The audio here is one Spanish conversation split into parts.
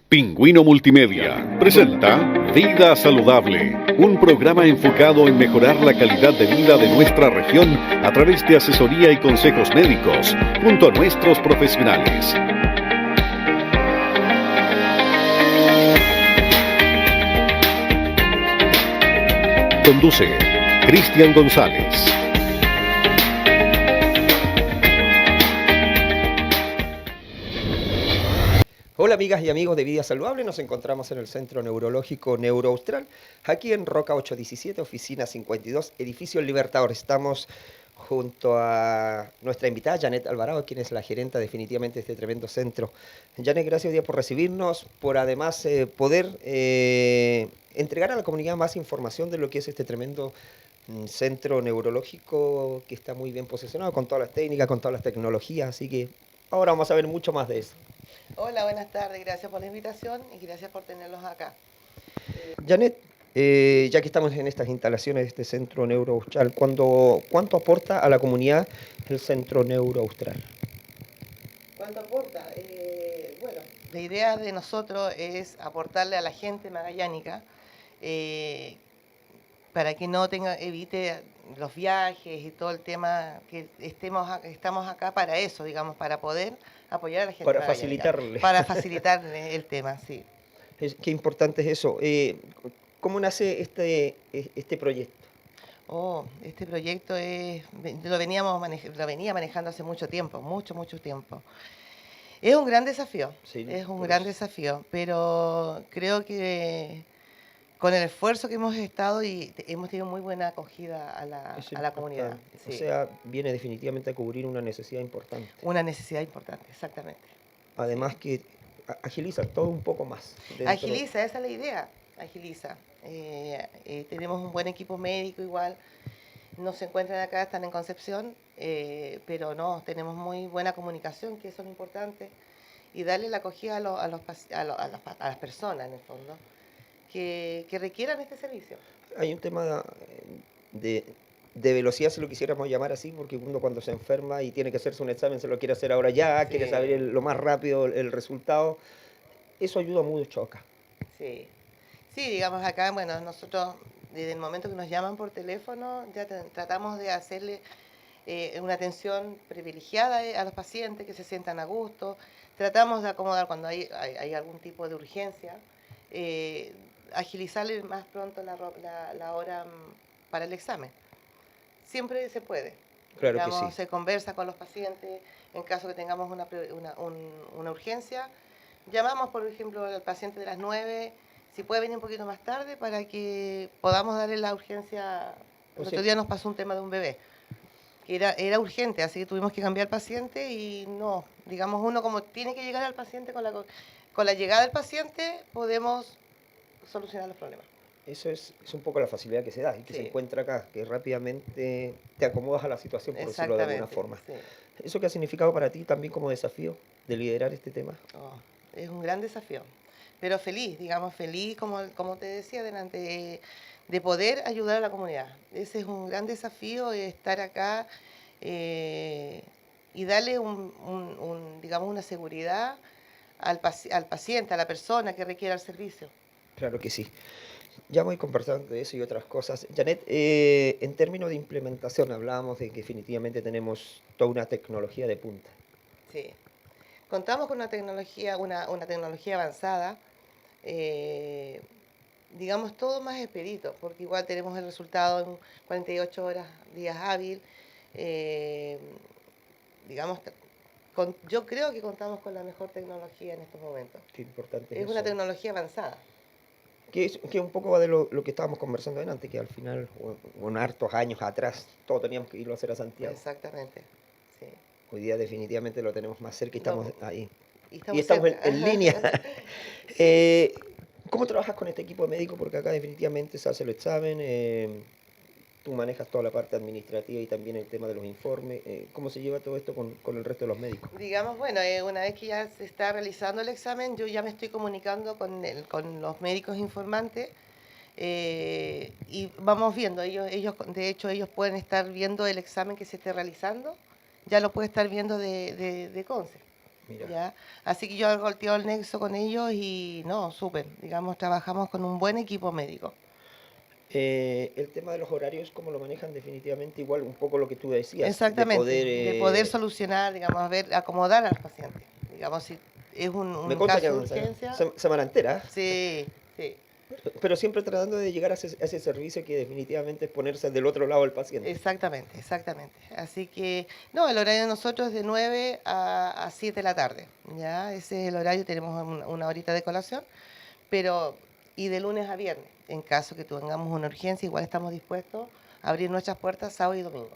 Pingüino Multimedia presenta Vida Saludable, un programa enfocado en mejorar la calidad de vida de nuestra región a través de asesoría y consejos médicos junto a nuestros profesionales. Conduce Cristian González. Hola amigas y amigos de Vida Saludable, nos encontramos en el Centro Neurológico Neuroaustral, aquí en Roca 817, oficina 52, edificio El Libertador. Estamos junto a nuestra invitada Janet Alvarado, quien es la gerenta definitivamente de este tremendo centro. Janet, gracias hoy día por recibirnos, por además poder entregar a la comunidad más información de lo que es este tremendo centro neurológico que está muy bien posicionado, con todas las técnicas, con todas las tecnologías, así que ahora vamos a ver mucho más de eso. Hola, buenas tardes, gracias por la invitación y gracias por tenerlos acá. Janet, ya que estamos en estas instalaciones de este Centro Neuroaustral, ¿cuánto aporta a la comunidad el Centro Neuroaustral? ¿Cuánto aporta? Bueno, la idea de nosotros es aportarle a la gente magallánica para que no evite los viajes y todo el tema, que estamos acá para eso, digamos, para poder apoyar a la gente Para magallánica. facilitarle. Para facilitarle el tema, sí. Qué importante es eso. ¿Cómo nace este proyecto? Este proyecto lo venía manejando hace mucho tiempo, mucho tiempo. Es un gran desafío, Sí, desafío, pero creo que con el esfuerzo que hemos estado y hemos tenido muy buena acogida a la comunidad. Sí. Sí. O sea, viene definitivamente a cubrir una necesidad importante. Una necesidad importante, exactamente. Además sí. que agiliza todo un poco más. Agiliza, esa es la idea, agiliza. Tenemos un buen equipo médico igual, no se encuentran acá, están en Concepción, pero no, tenemos muy buena comunicación, que eso es lo importante, y darle la acogida a las personas, en el fondo, que requieran este servicio. Hay un tema de velocidad, si lo quisiéramos llamar así, porque uno cuando se enferma y tiene que hacerse un examen, se lo quiere hacer ahora ya, Sí. quiere saber lo más rápido el resultado. Eso ayuda mucho acá. Sí, digamos acá, bueno, nosotros desde el momento que nos llaman por teléfono ya tratamos de hacerle una atención privilegiada a los pacientes, que se sientan a gusto. Tratamos de acomodar cuando hay algún tipo de urgencia, agilizarle más pronto la hora para el examen. Siempre se puede. Claro Digamos, que sí. Se conversa con los pacientes en caso que tengamos una urgencia. Llamamos, por ejemplo, al paciente de las 9, si puede venir un poquito más tarde para que podamos darle la urgencia. El otro día nos pasó un tema de un bebé, que era urgente, así que tuvimos que cambiar al paciente y no, digamos, uno como tiene que llegar al paciente, con la llegada del paciente podemos solucionar los problemas. Eso es un poco la facilidad que se da y que se encuentra acá, que rápidamente te acomodas a la situación, por decirlo de alguna forma. Sí. ¿Eso qué ha significado para ti también como desafío de liderar este tema? Es un gran desafío, pero feliz, como te decía delante, de poder ayudar a la comunidad. Ese es un gran desafío, estar acá y darle digamos, una seguridad al paciente, a la persona que requiera el servicio. Claro que sí. Ya voy conversando de eso y otras cosas. Janet, en términos de implementación hablábamos de que definitivamente tenemos toda una tecnología de punta. Sí. Contamos con una tecnología avanzada, digamos todo más expedito, porque igual tenemos el resultado en 48 horas, días hábil. Digamos, yo creo que contamos con la mejor tecnología en estos momentos. Qué importante es eso. Una tecnología avanzada. Que un poco va de lo que estábamos conversando antes, que al final, con hartos años atrás, todos teníamos que irlo a hacer a Santiago. Exactamente, sí. Hoy día definitivamente lo tenemos más cerca y estamos ahí. Y estamos en línea. ¿Cómo trabajas con este equipo de médicos? Porque acá definitivamente se hace el examen, tú manejas toda la parte administrativa y también el tema de los informes. ¿Cómo se lleva todo esto con el resto de los médicos? Digamos, bueno, una vez que ya se está realizando el examen, yo ya me estoy comunicando con los médicos informantes y vamos viendo. De hecho, ellos pueden estar viendo el examen que se esté realizando, ya lo puede estar viendo de CONCE. Mira. ¿ya? Así que yo hago el nexo con ellos y no, súper, digamos, trabajamos con un buen equipo médico. El tema de los horarios, ¿cómo lo manejan? Definitivamente igual, un poco lo que tú decías, Exactamente, de poder solucionar, digamos, ver, acomodar al paciente. Digamos, si es Me un consta que caso de urgencia, semana entera, sí, sí, pero siempre tratando de llegar a ese servicio que definitivamente es ponerse del otro lado del paciente. exactamente, exactamente. Así que, no, el horario de nosotros es de 9 a 7 de la tarde, ¿ya? Ese es el horario, tenemos una horita de colación, pero, y de lunes a viernes, en caso que tengamos una urgencia, igual estamos dispuestos a abrir nuestras puertas sábado y domingo.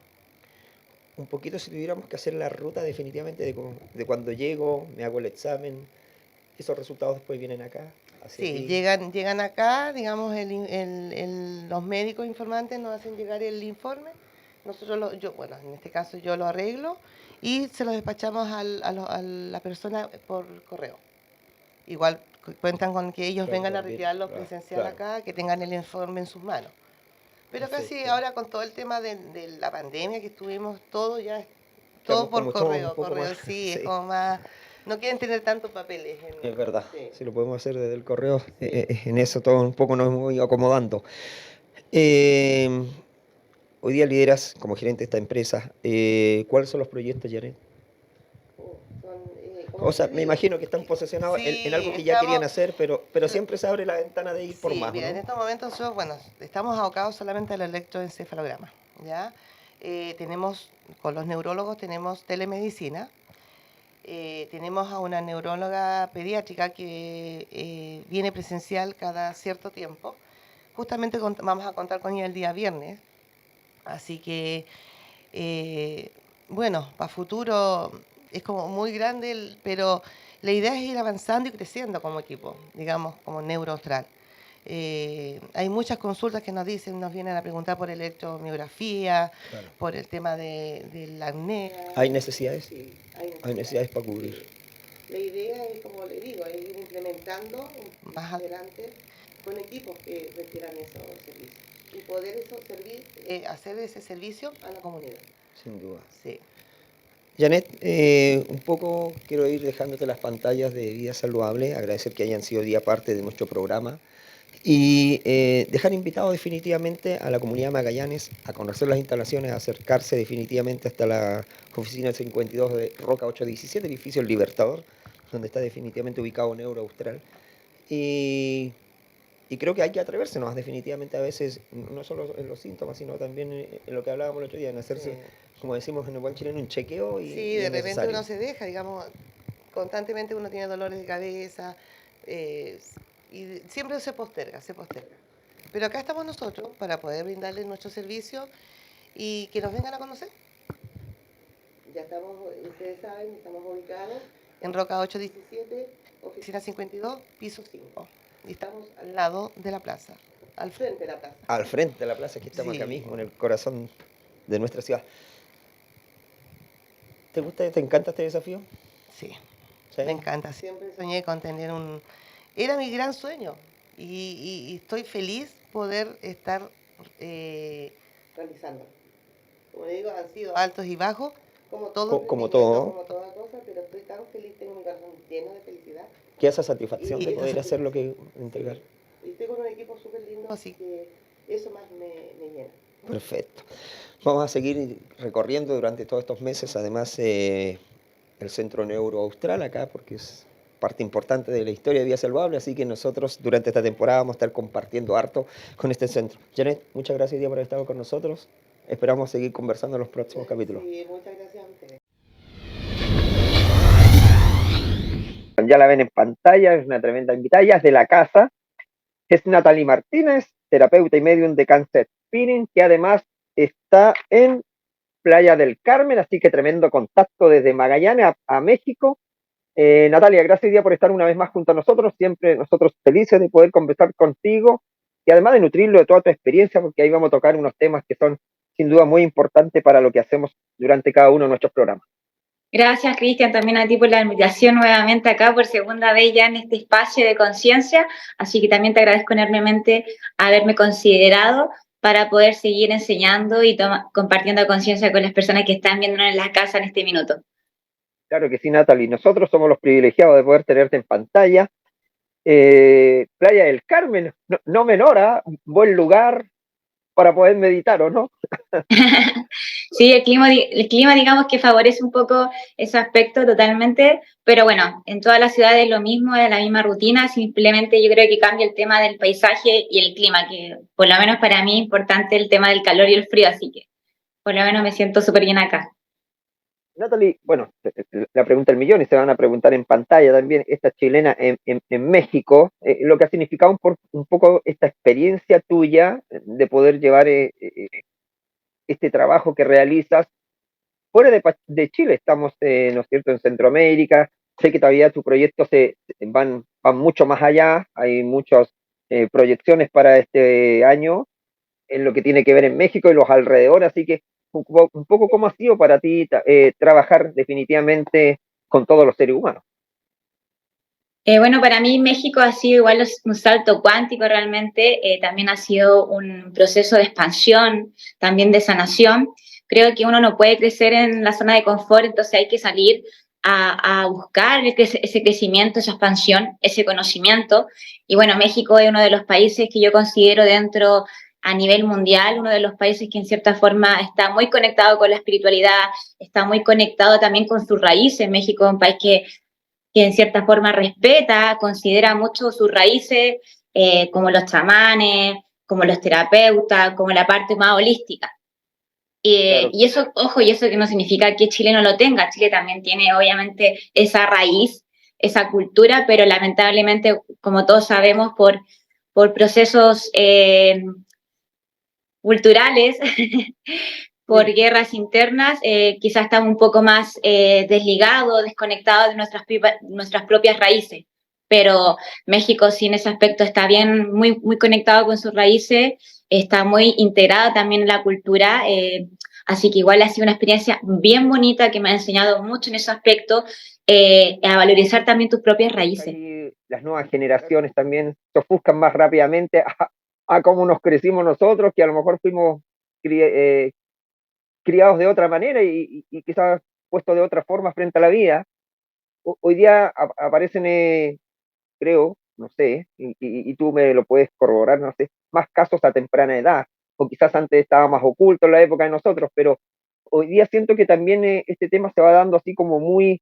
Un poquito si tuviéramos que hacer la ruta definitivamente de cuando llego, me hago el examen, esos resultados después vienen acá, hacia Sí, ti. llegan acá, digamos, los médicos informantes nos hacen llegar el informe, nosotros, bueno, en este caso yo lo arreglo y se lo despachamos a la persona por correo. Igual cuentan con que ellos Claro, vengan a también, retirarlo claro, presencial claro. acá, que tengan el informe en sus manos. Pero casi Perfecto. ahora con todo el tema de la pandemia que estuvimos, todo ya, Estamos todo por como todos un poco correo, más, sí, es sí. como más, no quieren tener tantos papeles. Es verdad, Sí. si lo podemos hacer desde el correo, en eso todo un poco nos hemos ido acomodando. Eh, Hoy día lideras como gerente de esta empresa. ¿Cuáles son los proyectos, Janet? O sea, me imagino que están posesionados en algo que ya querían hacer, pero siempre se abre la ventana de ir por más, mira, ¿no? en estos momentos bueno, estamos abocados solamente al electroencefalograma, ¿ya? Tenemos, con los neurólogos tenemos telemedicina, tenemos a una neuróloga pediátrica que viene presencial cada cierto tiempo. Justamente vamos a contar con ella el día viernes, así que, bueno, para futuro es como muy grande, pero la idea es ir avanzando y creciendo como equipo, digamos, como NeuroAustral. Hay muchas consultas que nos vienen a preguntar por electromiografía, Claro. por el tema de la apnea. ¿Hay necesidades? Sí, Hay necesidades para cubrir. La idea es, como le digo, es ir implementando más adelante con equipos que requieran esos servicios y poder hacer ese servicio a la comunidad. Sin duda. Sí. Janet, un poco quiero ir dejándote las pantallas de Vida Saludable, agradecer que hayan sido día parte de nuestro programa y dejar invitado definitivamente a la comunidad de Magallanes a conocer las instalaciones, a acercarse definitivamente hasta la oficina 52 de Roca 817, edificio El Libertador, donde está definitivamente ubicado Neuro Austral. Y creo que hay que atreverse más definitivamente a veces, no solo en los síntomas, sino también en lo que hablábamos el otro día, en hacerse, como decimos en el buen chileno, un chequeo y Sí, de repente uno se deja, digamos, constantemente uno tiene dolores de cabeza y siempre se posterga, se posterga. Pero acá estamos nosotros para poder brindarles nuestro servicio y que nos vengan a conocer. Ya estamos, ustedes saben, estamos ubicados en Roca 817, oficina 52, piso 5. Y estamos al lado de la plaza, al frente de la plaza. Al frente de la plaza, que estamos acá mismo, en el corazón de nuestra ciudad. ¿Te gusta, te encanta este desafío? Sí, ¿sí? Me encanta. Siempre soñé con tener Era mi gran sueño y estoy feliz poder estar realizando. Como digo, han sido altos y bajos, como todo. Como todo. Como toda cosa, pero estoy tan feliz, tengo mi corazón lleno de felicidad. Que esa satisfacción de poder hacer lo que entregar. Sí. Y estoy con un equipo súper lindo, así que eso más me llena. Perfecto. Vamos a seguir recorriendo durante todos estos meses, además el Centro Neuro Austral acá, porque es parte importante de la historia de Vida Saludable, así que nosotros durante esta temporada vamos a estar compartiendo harto con este centro. Janet, muchas gracias por haber estado con nosotros. Esperamos seguir conversando en los próximos capítulos. Sí, muchas gracias a ustedes. Ya la ven en pantalla, es una tremenda invitada, ella es de la casa. Es Natalie Martínez, terapeuta y medium de Cáncer Spinning, que además está en Playa del Carmen, así que tremendo contacto desde Magallanes a México. Natalia, gracias hoy día por estar una vez más junto a nosotros, siempre nosotros felices de poder conversar contigo y además de nutrirlo de toda tu experiencia, porque ahí vamos a tocar unos temas que son sin duda muy importantes para lo que hacemos durante cada uno de nuestros programas. Gracias, Cristian, también a ti por la invitación nuevamente acá por segunda vez ya en este espacio de conciencia, así que también te agradezco enormemente haberme considerado para poder seguir enseñando y compartiendo conciencia con las personas que están viéndonos en la casa en este minuto. Claro que sí, Natalie. Nosotros somos los privilegiados de poder tenerte en pantalla. Playa del Carmen, no, no menor, ¿ah? Buen lugar para poder meditar, ¿o no? Sí, el clima digamos que favorece un poco ese aspecto totalmente, pero bueno, en todas las ciudades lo mismo, es la misma rutina, simplemente yo creo que cambia el tema del paisaje y el clima, que por lo menos para mí es importante el tema del calor y el frío, así que por lo menos me siento súper bien acá. Natalie, bueno, la pregunta del millón y se van a preguntar en pantalla también, esta chilena en México, lo que ha significado un poco esta experiencia tuya de poder llevar este trabajo que realizas fuera de Chile. Estamos, ¿no es cierto?, en Centroamérica. Sé que todavía tus proyectos van mucho más allá, hay muchas proyecciones para este año en lo que tiene que ver en México y los alrededores, así que un poco cómo ha sido para ti trabajar definitivamente con todos los seres humanos. Bueno, para mí México ha sido igual un salto cuántico realmente, también ha sido un proceso de expansión, también de sanación. Creo que uno no puede crecer en la zona de confort, entonces hay que salir a buscar ese crecimiento, esa expansión, ese conocimiento. Y bueno, México es uno de los países que yo considero dentro a nivel mundial, uno de los países que en cierta forma está muy conectado con la espiritualidad, está muy conectado también con sus raíces. México es un país que en cierta forma respeta, considera mucho sus raíces, como los chamanes, como los terapeutas, como la parte más holística. Claro, Y eso, ojo, y eso que no significa que Chile no lo tenga. Chile también tiene obviamente esa raíz, esa cultura, pero lamentablemente, como todos sabemos, por procesos culturales, por sí, guerras internas, quizás estamos un poco más desligados, desconectados de nuestras propias raíces. Pero México sí en ese aspecto está bien, muy conectado con sus raíces, está muy integrado también en la cultura, así que igual ha sido una experiencia bien bonita que me ha enseñado mucho en ese aspecto, a valorizar también tus propias raíces. ahí las nuevas generaciones también se ofuscan más rápidamente a cómo nos crecimos nosotros, que a lo mejor fuimos cri- eh, criados de otra manera y quizás puestos de otra forma frente a la vida. Hoy día aparecen, creo, no sé, y tú me lo puedes corroborar, no sé, más casos a temprana edad, o quizás antes estaba más oculto en la época de nosotros, pero hoy día siento que también este tema se va dando así como muy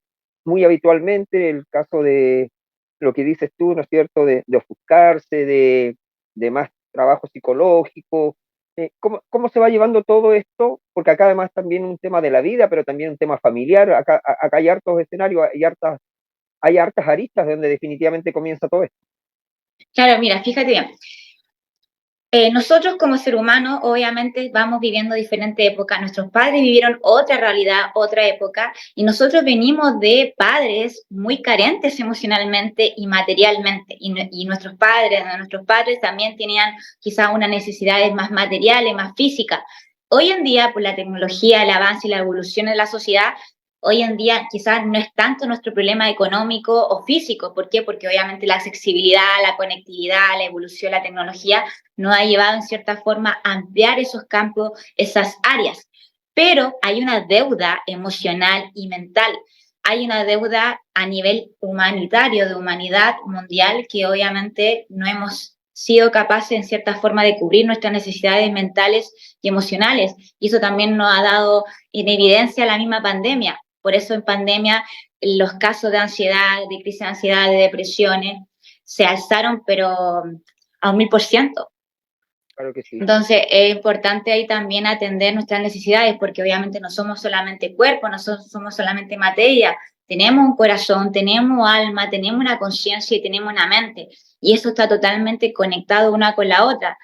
habitualmente, el caso de lo que dices tú, ¿no es cierto?, de ofuscarse, de más trabajo psicológico. ¿Cómo se va llevando todo esto? Porque acá además también un tema de la vida, pero también un tema familiar, acá hay hartos escenarios, hay hartas aristas de donde definitivamente comienza todo esto. Claro, mira, fíjate bien. Nosotros como ser humano obviamente vamos viviendo diferentes épocas. Nuestros padres vivieron otra realidad, otra época, y nosotros venimos de padres muy carentes emocionalmente y materialmente. Y nuestros padres también tenían quizás unas necesidades más materiales, más físicas. Hoy en día, por la tecnología, el avance y la evolución de la sociedad, hoy en día quizás no es tanto nuestro problema económico o físico. ¿Por qué? Porque obviamente la accesibilidad, la conectividad, la evolución, la tecnología nos ha llevado en cierta forma a ampliar esos campos, esas áreas. Pero hay una deuda emocional y mental. Hay una deuda a nivel humanitario, de humanidad mundial, que obviamente no hemos sido capaces en cierta forma de cubrir nuestras necesidades mentales y emocionales. Y eso también nos ha dado en evidencia la misma pandemia. Por eso en pandemia los casos de ansiedad, de crisis de ansiedad, de depresiones, se alzaron, pero a un 1000%. Claro que sí. Entonces, es importante ahí también atender nuestras necesidades, porque obviamente no somos solamente cuerpo, no somos solamente materia, tenemos un corazón, tenemos alma, tenemos una conciencia y tenemos una mente, y eso está totalmente conectado una con la otra.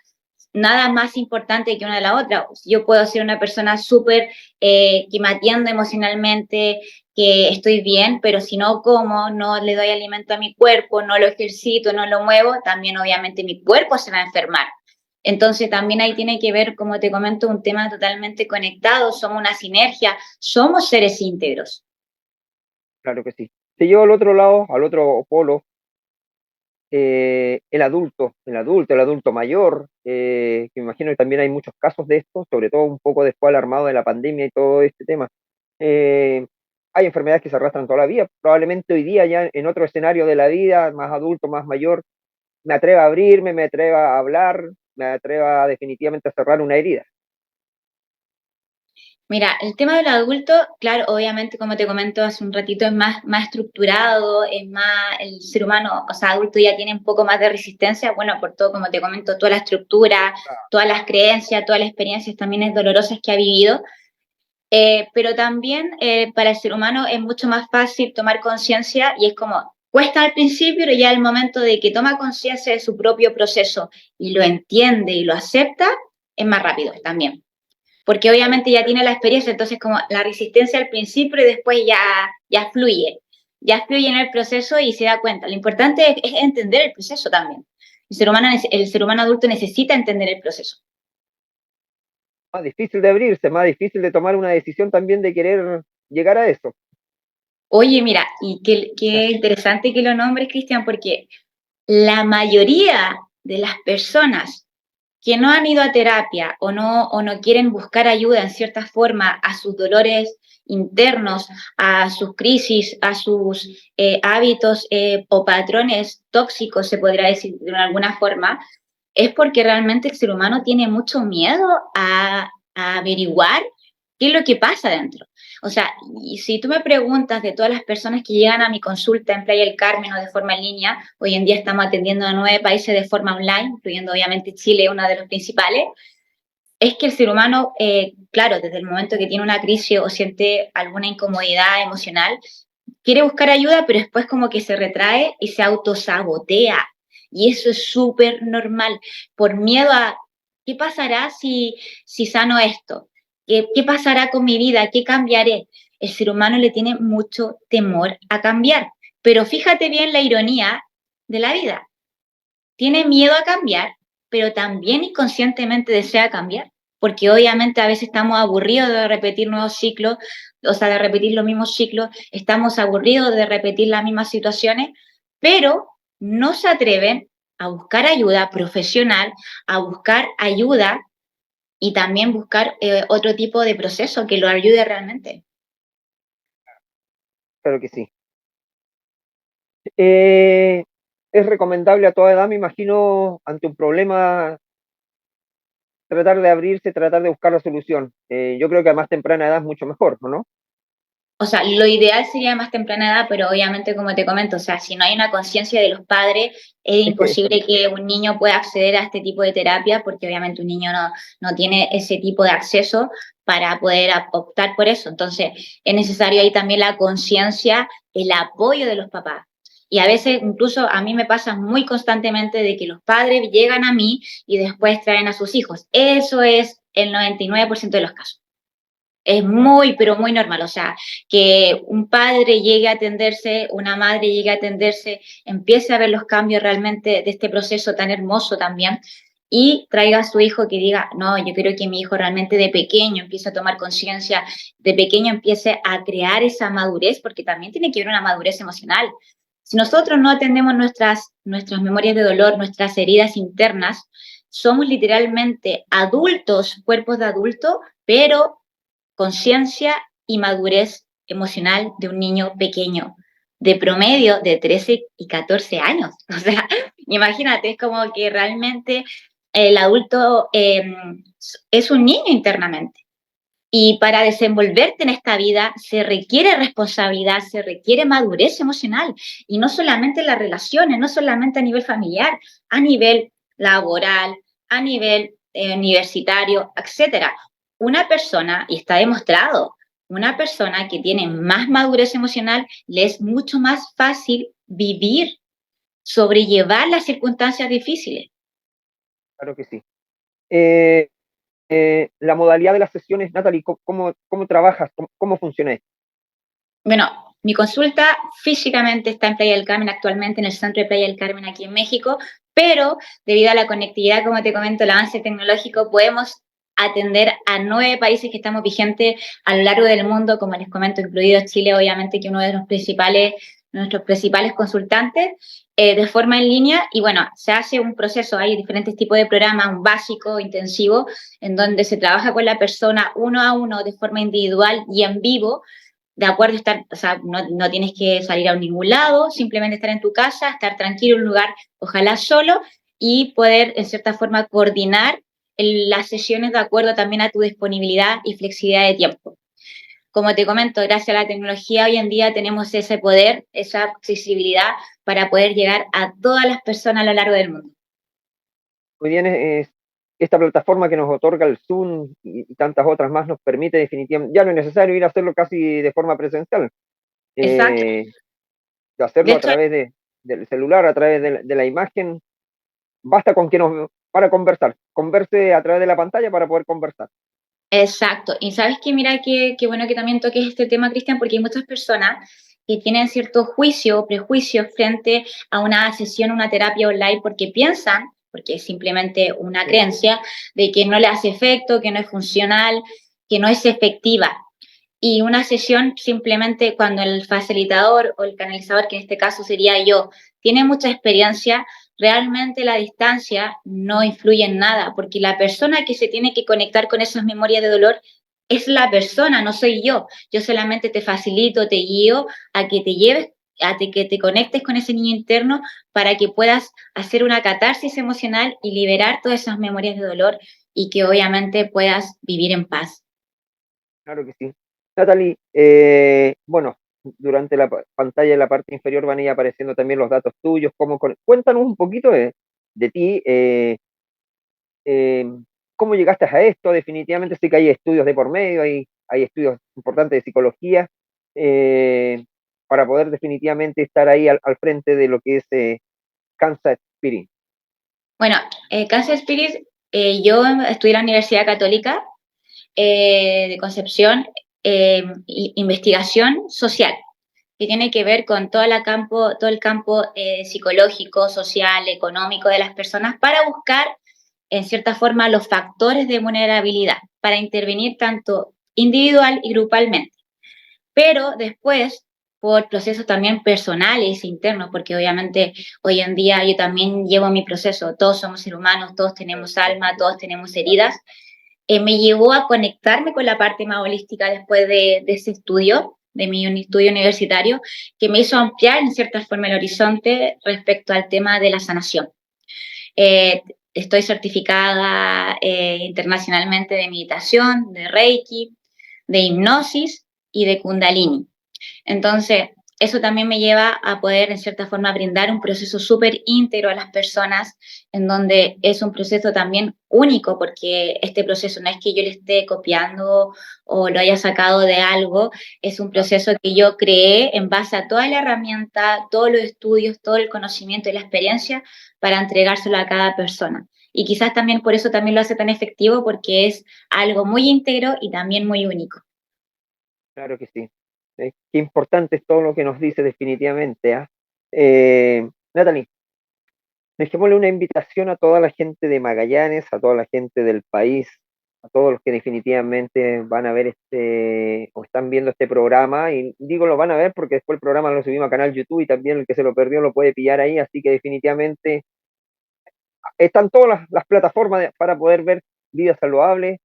Nada más importante que una de la otra. Yo puedo ser una persona súper que me atiende emocionalmente, que estoy bien, pero si no como, no le doy alimento a mi cuerpo, no lo ejercito, no lo muevo, también obviamente mi cuerpo se va a enfermar. Entonces también ahí tiene que ver, como te comento, un tema totalmente conectado, somos una sinergia, somos seres íntegros. Claro que sí. Se lleva al otro lado, al otro polo, el adulto mayor, que me imagino que también hay muchos casos de esto, sobre todo un poco después alarmado de la pandemia y todo este tema. Eh, hay enfermedades que se arrastran toda la vida. Probablemente hoy día, ya en otro escenario de la vida, más adulto, más mayor, me atreva a abrirme, me atreva a hablar, me atreva definitivamente a cerrar una herida. Mira, el tema del adulto, claro, obviamente, como te comento hace un ratito, es más estructurado, es más, el ser humano, o sea, adulto ya tiene un poco más de resistencia, bueno, por todo, como te comento, toda la estructura, todas las creencias, todas las experiencias también dolorosas que ha vivido, pero también para el ser humano es mucho más fácil tomar conciencia y es como, cuesta al principio, pero ya el momento de que toma conciencia de su propio proceso y lo entiende y lo acepta, es más rápido también. Porque obviamente ya tiene la experiencia, entonces como la resistencia al principio y después ya fluye en el proceso y se da cuenta. Lo importante es entender el proceso también. El ser humano adulto necesita entender el proceso. Más difícil de abrirse, más difícil de tomar una decisión también de querer llegar a eso. Oye, mira, y qué interesante que lo nombres, Cristian, porque la mayoría de las personas que no han ido a terapia o no quieren buscar ayuda en cierta forma a sus dolores internos, a sus crisis, a sus hábitos o patrones tóxicos, se podría decir de alguna forma, es porque realmente el ser humano tiene mucho miedo a averiguar qué es lo que pasa dentro. O sea, y si tú me preguntas de todas las personas que llegan a mi consulta en Playa del Carmen o de forma en línea, hoy en día estamos atendiendo a 9 países de forma online, incluyendo obviamente Chile, uno de los principales, es que el ser humano, claro, desde el momento que tiene una crisis o siente alguna incomodidad emocional, quiere buscar ayuda, pero después como que se retrae y se autosabotea. Y eso es súper normal, por miedo a qué pasará si sano esto, ¿Qué pasará con mi vida, qué cambiaré. El ser humano le tiene mucho temor a cambiar, pero fíjate bien la ironía de la vida. Tiene miedo a cambiar, pero también inconscientemente desea cambiar, porque obviamente a veces estamos aburridos de repetir nuevos ciclos, o sea, de repetir los mismos ciclos, estamos aburridos de repetir las mismas situaciones, pero no se atreven a buscar ayuda profesional, a buscar ayuda y también buscar otro tipo de proceso que lo ayude realmente. Claro que sí. Es recomendable a toda edad, me imagino, ante un problema, tratar de abrirse, tratar de buscar la solución. Yo creo que a más temprana edad es mucho mejor, ¿no? O sea, lo ideal sería más temprana edad, pero obviamente, como te comento, o sea, si no hay una conciencia de los padres, es Es que eso, imposible que un niño pueda acceder a este tipo de terapia, porque obviamente un niño no tiene ese tipo de acceso para poder optar por eso. Entonces, es necesario ahí también la conciencia, el apoyo de los papás. Y a veces, incluso a mí me pasa muy constantemente de que los padres llegan a mí y después traen a sus hijos. Eso es el 99% de los casos. Es muy, pero muy normal, o sea, que un padre llegue a atenderse, una madre llegue a atenderse, empiece a ver los cambios realmente de este proceso tan hermoso también y traiga a su hijo que diga, no, yo quiero que mi hijo realmente de pequeño empiece a tomar conciencia, de pequeño empiece a crear esa madurez, porque también tiene que haber una madurez emocional. Si nosotros no atendemos nuestras memorias de dolor, nuestras heridas internas, somos literalmente adultos, cuerpos de adulto, pero conciencia y madurez emocional de un niño pequeño, de promedio de 13 y 14 años. O sea, imagínate, es como que realmente el adulto es un niño internamente. Y para desenvolverte en esta vida se requiere responsabilidad, se requiere madurez emocional. Y no solamente en las relaciones, no solamente a nivel familiar, a nivel laboral, a nivel universitario, etcétera. Una persona, y está demostrado, una persona que tiene más madurez emocional le es mucho más fácil vivir, sobrellevar las circunstancias difíciles. claro que sí. La modalidad de las sesiones, Natalie, ¿cómo trabajas? ¿Cómo funciona esto? Bueno, mi consulta físicamente está en Playa del Carmen, actualmente en el centro de Playa del Carmen aquí en México, pero debido a la conectividad, como te comento, el avance tecnológico, podemos atender a 9 países que estamos vigentes a lo largo del mundo, como les comento, incluido Chile, obviamente, que uno de nuestros principales consultantes, de forma en línea. Y bueno, se hace un proceso, hay diferentes tipos de programas, un básico, intensivo, en donde se trabaja con la persona uno a uno de forma individual y en vivo, de acuerdo a estar, o sea, no tienes que salir a ningún lado, simplemente estar en tu casa, estar tranquilo en un lugar, ojalá solo, y poder, en cierta forma, coordinar las sesiones de acuerdo también a tu disponibilidad y flexibilidad de tiempo. Como te comento, gracias a la tecnología hoy en día tenemos ese poder, esa accesibilidad para poder llegar a todas las personas a lo largo del mundo. Hoy día esta plataforma que nos otorga el Zoom y tantas otras más nos permite definitivamente, ya no es necesario ir a hacerlo casi de forma presencial, Exacto. de De hacerlo a hecho, través del celular, a través de la imagen, basta con que para conversar, converse a través de la pantalla para poder conversar. exacto. Y sabes que mira qué bueno que también toques este tema, Cristian, porque hay muchas personas que tienen cierto juicio o prejuicio frente a una sesión, una terapia online, porque piensan, porque es simplemente una creencia, de que no le hace efecto, que no es funcional, que no es efectiva. Y una sesión simplemente cuando el facilitador o el canalizador, que en este caso sería yo, tiene mucha experiencia, realmente la distancia no influye en nada, porque la persona que se tiene que conectar con esas memorias de dolor es la persona, no soy yo. Yo solamente te facilito, te guío a que te lleves, que te conectes con ese niño interno para que puedas hacer una catarsis emocional y liberar todas esas memorias de dolor y que obviamente puedas vivir en paz. Claro que sí. Natalie, bueno, durante la pantalla en la parte inferior van a ir apareciendo también los datos tuyos. Cuéntanos un poquito de ti, eh, cómo llegaste a esto. Definitivamente sé que hay estudios de por medio, hay estudios importantes de psicología, eh, para poder definitivamente estar ahí al frente de lo que es Kansas Spirit. Bueno, Kansas Spirit, yo estudié en la Universidad Católica de Concepción, investigación social, que tiene que ver con todo el campo psicológico, social, económico de las personas para buscar, en cierta forma, los factores de vulnerabilidad, para intervenir tanto individual y grupalmente. Pero después, por procesos también personales, internos, porque obviamente hoy en día yo también llevo mi proceso, todos somos seres humanos, todos tenemos alma, todos tenemos heridas, me llevó a conectarme con la parte más holística después de ese estudio, de mi estudio universitario, que me hizo ampliar en cierta forma el horizonte respecto al tema de la sanación. Estoy certificada internacionalmente de meditación, de Reiki, de hipnosis y de Kundalini. Entonces, eso también me lleva a poder, en cierta forma, brindar un proceso súper íntegro a las personas, en donde es un proceso también único, porque este proceso no es que yo le esté copiando o lo haya sacado de algo, es un proceso que yo creé en base a toda la herramienta, todos los estudios, todo el conocimiento y la experiencia para entregárselo a cada persona. Y quizás también por eso también lo hace tan efectivo, porque es algo muy íntegro y también muy único. Claro que sí. Qué importante es todo lo que nos dice definitivamente. ¿Ah? Natalie, dejémosle una invitación a toda la gente de Magallanes, a toda la gente del país, a todos los que definitivamente van a ver o están viendo este programa, y digo lo van a ver porque después el programa lo subimos a canal YouTube y también el que se lo perdió lo puede pillar ahí, así que definitivamente están todas las plataformas para poder ver Vida Saludable,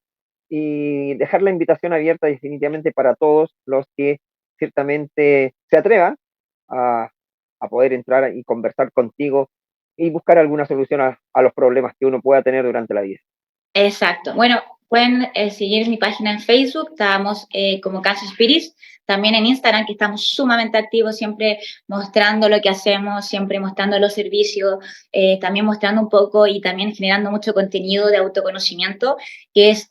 y dejar la invitación abierta definitivamente para todos los que ciertamente se atrevan a, a poder entrar y conversar contigo y buscar alguna solución a los problemas que uno pueda tener durante la vida. Exacto. Bueno, pueden seguir mi página en Facebook, estamos como Caso Spirits, también en Instagram, que estamos sumamente activos, siempre mostrando lo que hacemos, siempre mostrando los servicios, también mostrando un poco y también generando mucho contenido de autoconocimiento, que es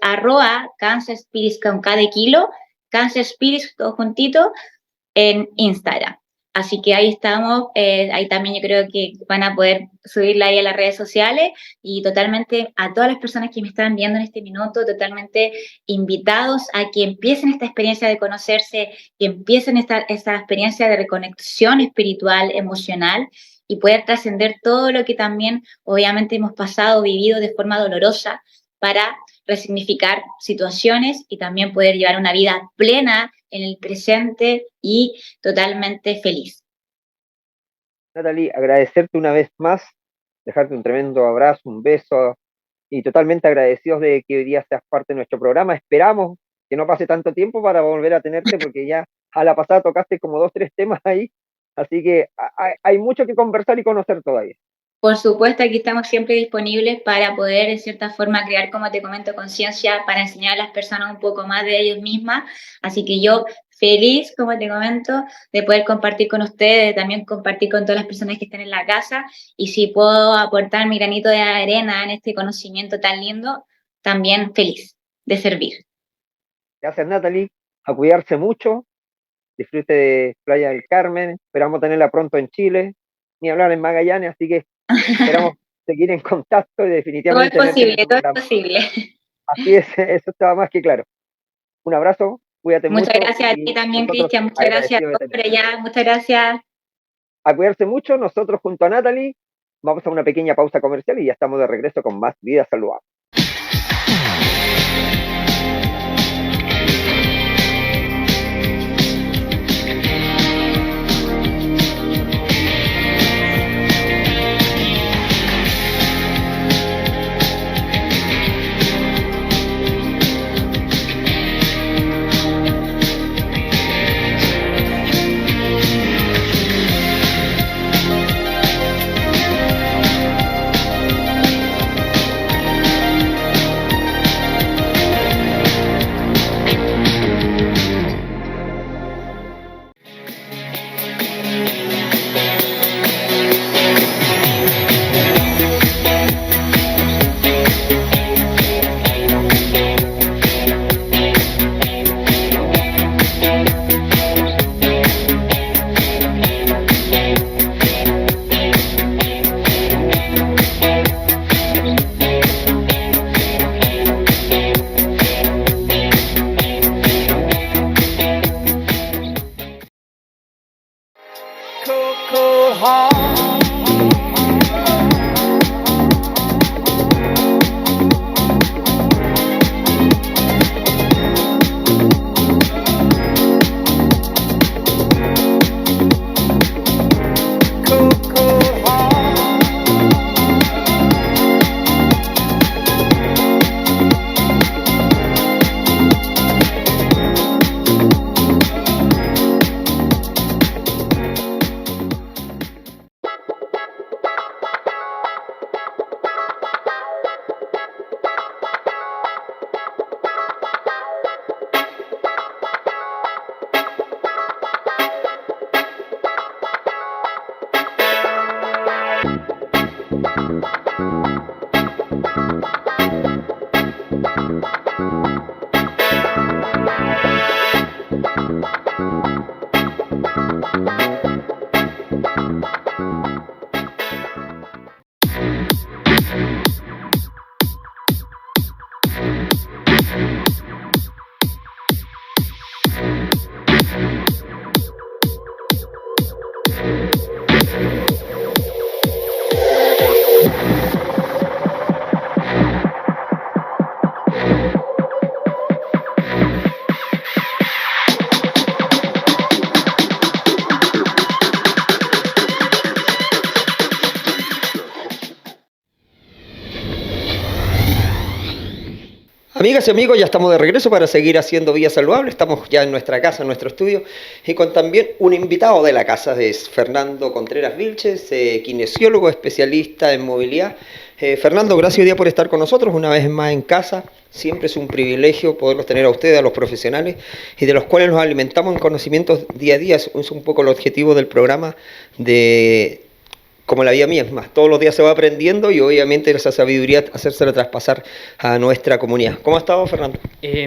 @Kansas Spirits con K de kilo, Kansas Spirits todo juntito en Instagram. Así que ahí estamos, ahí también yo creo que van a poder subirla ahí a las redes sociales y totalmente a todas las personas que me están viendo en este minuto, totalmente invitados a que empiecen esta experiencia de conocerse, que empiecen esta experiencia de reconexión espiritual, emocional y poder trascender todo lo que también obviamente hemos pasado, vivido de forma dolorosa para resignificar situaciones y también poder llevar una vida plena en el presente y totalmente feliz. Natalie, agradecerte una vez más, dejarte un tremendo abrazo, un beso, y totalmente agradecidos de que hoy día seas parte de nuestro programa. Esperamos que no pase tanto tiempo para volver a tenerte, porque ya a la pasada tocaste como 2, 3 temas ahí, así que hay mucho que conversar y conocer todavía. Por supuesto, aquí estamos siempre disponibles para poder, en cierta forma, crear, como te comento, conciencia, para enseñar a las personas un poco más de ellos mismas. Así que yo feliz, como te comento, de poder compartir con ustedes, de también compartir con todas las personas que estén en la casa. Y si puedo aportar mi granito de arena en este conocimiento tan lindo, también feliz de servir. Gracias, Natalie. A cuidarse mucho. Disfrute de Playa del Carmen. Esperamos tenerla pronto en Chile. Ni hablar en Magallanes, así que esperamos seguir en contacto y definitivamente Todo es posible, tenerte en el todo es programa. posible. Así es, eso estaba más que claro. Un abrazo, cuídate Muchas mucho. gracias a Y ti también, nosotros Cristian. Muchas gracias a agradecidos de todos por tenerte. allá. Muchas gracias. A cuidarse mucho, nosotros junto a Natalie vamos a una pequeña pausa comercial y ya estamos de regreso con más Vida Saludable. Amigas y amigos, ya estamos de regreso para seguir haciendo Vida Saludable. Estamos ya en nuestra casa, en nuestro estudio, y con también un invitado de la casa, es Fernando Contreras Vilches, kinesiólogo, especialista en movilidad. Fernando, gracias hoy día por estar con nosotros una vez más en casa. Siempre es un privilegio poderlos tener a ustedes, a los profesionales, y de los cuales nos alimentamos en conocimientos día a día. Es un poco el objetivo del programa de... como la vida misma, todos los días se va aprendiendo y obviamente esa sabiduría hacérsela traspasar a nuestra comunidad. ¿Cómo ha estado, Fernando?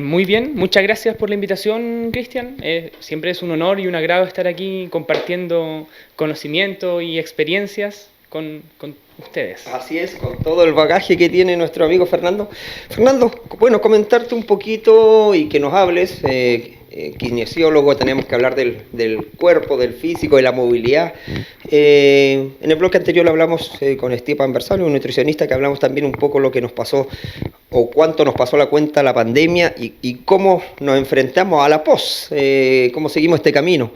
Muy bien, muchas gracias por la invitación, Cristian. Siempre es un honor y un agrado estar aquí compartiendo conocimiento y experiencias con ustedes. Así es, con todo el bagaje que tiene nuestro amigo Fernando. Fernando, bueno, comentarte un poquito y que nos hables. Kinesiólogo, tenemos que hablar del cuerpo, del físico, de la movilidad. En el bloque anterior hablamos con Esteban Versalio, un nutricionista, que hablamos también un poco lo que nos pasó o cuánto nos pasó la cuenta la pandemia y cómo nos enfrentamos a la pos, cómo seguimos este camino.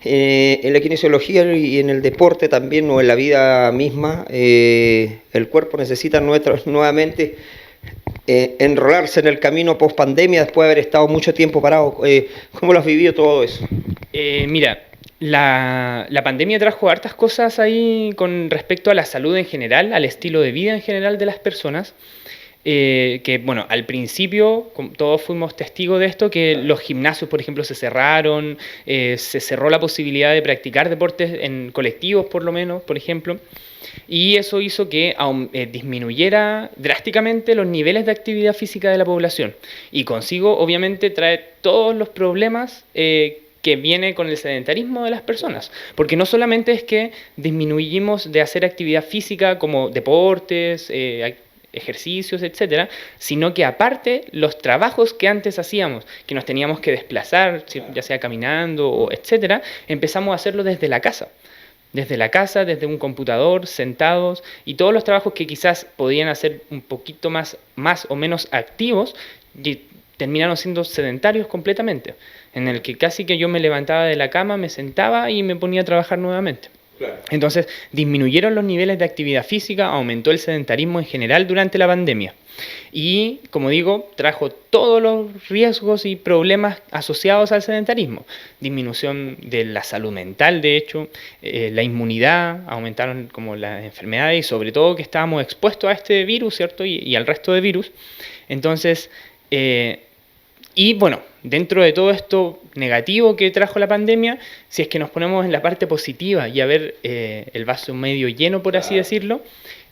En la kinesiología y en el deporte también, o en la vida misma, el cuerpo necesita nuevamente enrolarse en el camino post pandemia después de haber estado mucho tiempo parado. ¿Cómo lo has vivido todo eso? Mira, la pandemia trajo hartas cosas ahí con respecto a la salud en general, al estilo de vida en general de las personas. Que bueno, al principio todos fuimos testigos de esto, que los gimnasios, por ejemplo, se cerraron, se cerró la posibilidad de practicar deportes en colectivos, por lo menos, por ejemplo, y eso hizo que disminuyera drásticamente los niveles de actividad física de la población, y consigo, obviamente, trae todos los problemas que viene con el sedentarismo de las personas, porque no solamente es que disminuimos de hacer actividad física como deportes, ejercicios, etcétera, sino que aparte los trabajos que antes hacíamos, que nos teníamos que desplazar, ya sea caminando o etcétera, empezamos a hacerlo desde la casa. Desde un computador, sentados, y todos los trabajos que quizás podían hacer un poquito más o menos activos, terminaron siendo sedentarios completamente, en el que casi que yo me levantaba de la cama, me sentaba y me ponía a trabajar nuevamente. Entonces, disminuyeron los niveles de actividad física, aumentó el sedentarismo en general durante la pandemia. Y, como digo, trajo todos los riesgos y problemas asociados al sedentarismo. Disminución de la salud mental, de hecho, la inmunidad, aumentaron como las enfermedades y sobre todo que estábamos expuestos a este virus, ¿cierto? Y al resto de virus. Entonces, y bueno, dentro de todo esto negativo que trajo la pandemia, si es que nos ponemos en la parte positiva y a ver el vaso medio lleno, por así decirlo,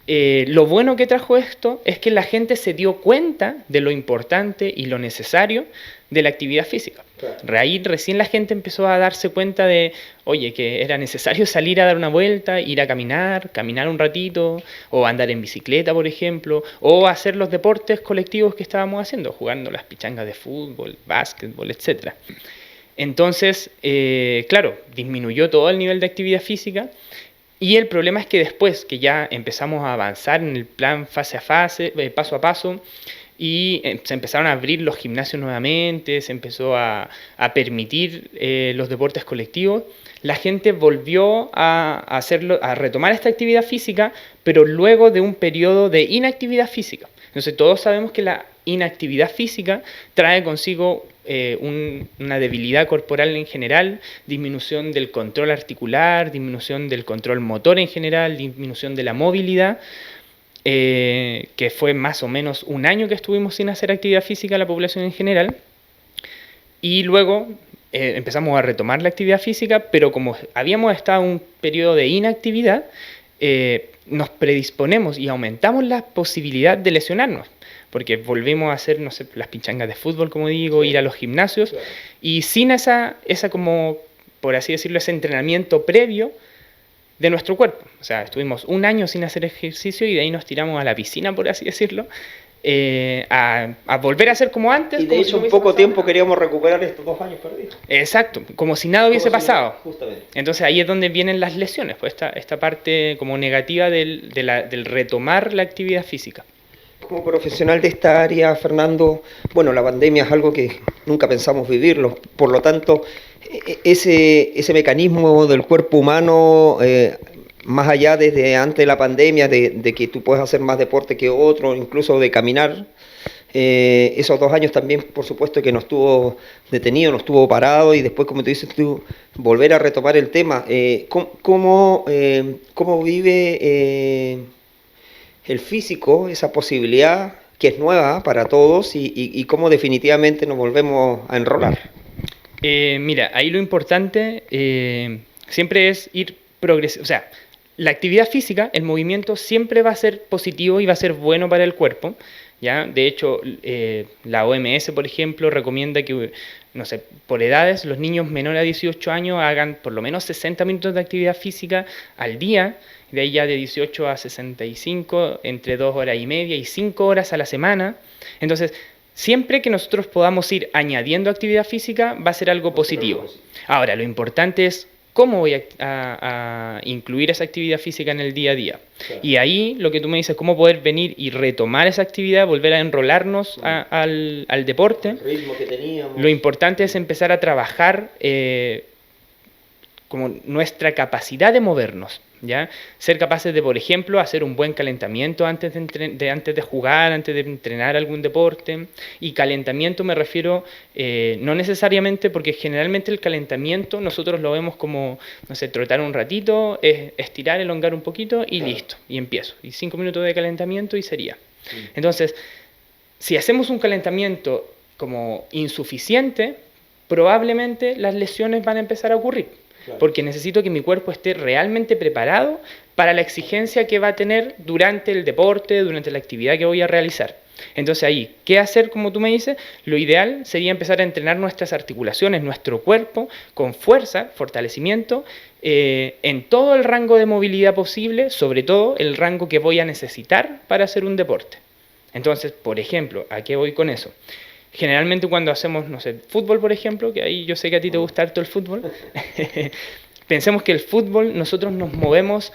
lo bueno que trajo esto es que la gente se dio cuenta de lo importante y lo necesario de la actividad física. Ahí recién la gente empezó a darse cuenta de, oye, que era necesario salir a dar una vuelta, ir a caminar un ratito, o andar en bicicleta, por ejemplo, o hacer los deportes colectivos que estábamos haciendo, jugando las pichangas de fútbol, básquetbol, etc. Entonces, claro, disminuyó todo el nivel de actividad física. Y el problema es que después que ya empezamos a avanzar en el plan fase a fase, paso a paso, y se empezaron a abrir los gimnasios nuevamente, se empezó a permitir los deportes colectivos, la gente volvió a retomar esta actividad física, pero luego de un periodo de inactividad física. Entonces todos sabemos que la inactividad física trae consigo una debilidad corporal en general, disminución del control articular, disminución del control motor en general, disminución de la movilidad, que fue más o menos un año que estuvimos sin hacer actividad física la población en general, y luego empezamos a retomar la actividad física, pero como habíamos estado en un periodo de inactividad, nos predisponemos y aumentamos la posibilidad de lesionarnos, porque volvemos a hacer, no sé, las pichangas de fútbol, como digo, ir a los gimnasios, y sin esa como, por así decirlo, ese entrenamiento previo de nuestro cuerpo. O sea, estuvimos un año sin hacer ejercicio y de ahí nos tiramos a la piscina, por así decirlo, a volver a ser como antes. Y de hecho, en poco tiempo queríamos recuperar estos 2 años perdidos. Exacto, como si nada hubiese pasado. Justamente. Entonces ahí es donde vienen las lesiones, pues esta parte como negativa del retomar la actividad física. Como profesional de esta área, Fernando, bueno, la pandemia es algo que nunca pensamos vivirlo, por lo tanto, ese mecanismo del cuerpo humano, más allá desde antes de la pandemia, de que tú puedes hacer más deporte que otro, incluso de caminar, esos 2 años también, por supuesto, que nos estuvo detenido, nos estuvo parado, y después, como tú dices, volver a retomar el tema. ¿Cómo vive el físico esa posibilidad que es nueva para todos y cómo definitivamente nos volvemos a enrolar? Mira, ahí lo importante siempre es ir progresivo. O sea, la actividad física, el movimiento siempre va a ser positivo y va a ser bueno para el cuerpo, ¿ya? De hecho, la OMS, por ejemplo, recomienda que, no sé, por edades, los niños menores a 18 años hagan por lo menos 60 minutos de actividad física al día. De ahí ya de 18 a 65, entre 2 horas y media y 5 horas a la semana. Entonces, siempre que nosotros podamos ir añadiendo actividad física, va a ser algo positivo. Ahora, lo importante es cómo voy a incluir esa actividad física en el día a día. Claro. Y ahí, lo que tú me dices, cómo poder venir y retomar esa actividad, volver a enrolarnos al deporte. El ritmo que teníamos. Lo importante es empezar a trabajar como nuestra capacidad de movernos, ¿ya? Ser capaces de, por ejemplo, hacer un buen calentamiento antes de jugar, antes de entrenar algún deporte. Y calentamiento me refiero no necesariamente, porque generalmente el calentamiento nosotros lo vemos como, no sé, trotar un ratito, estirar, elongar un poquito y listo, y empiezo. Y 5 minutos de calentamiento y sería. Entonces, si hacemos un calentamiento como insuficiente, probablemente las lesiones van a empezar a ocurrir. Porque necesito que mi cuerpo esté realmente preparado para la exigencia que va a tener durante el deporte, durante la actividad que voy a realizar. Entonces ahí, ¿qué hacer como tú me dices? Lo ideal sería empezar a entrenar nuestras articulaciones, nuestro cuerpo, con fuerza, fortalecimiento, en todo el rango de movilidad posible, sobre todo el rango que voy a necesitar para hacer un deporte. Entonces, por ejemplo, ¿a qué voy con eso? Generalmente cuando hacemos, no sé, fútbol, por ejemplo, que ahí yo sé que a ti te gusta harto el fútbol, pensemos que el fútbol nosotros nos movemos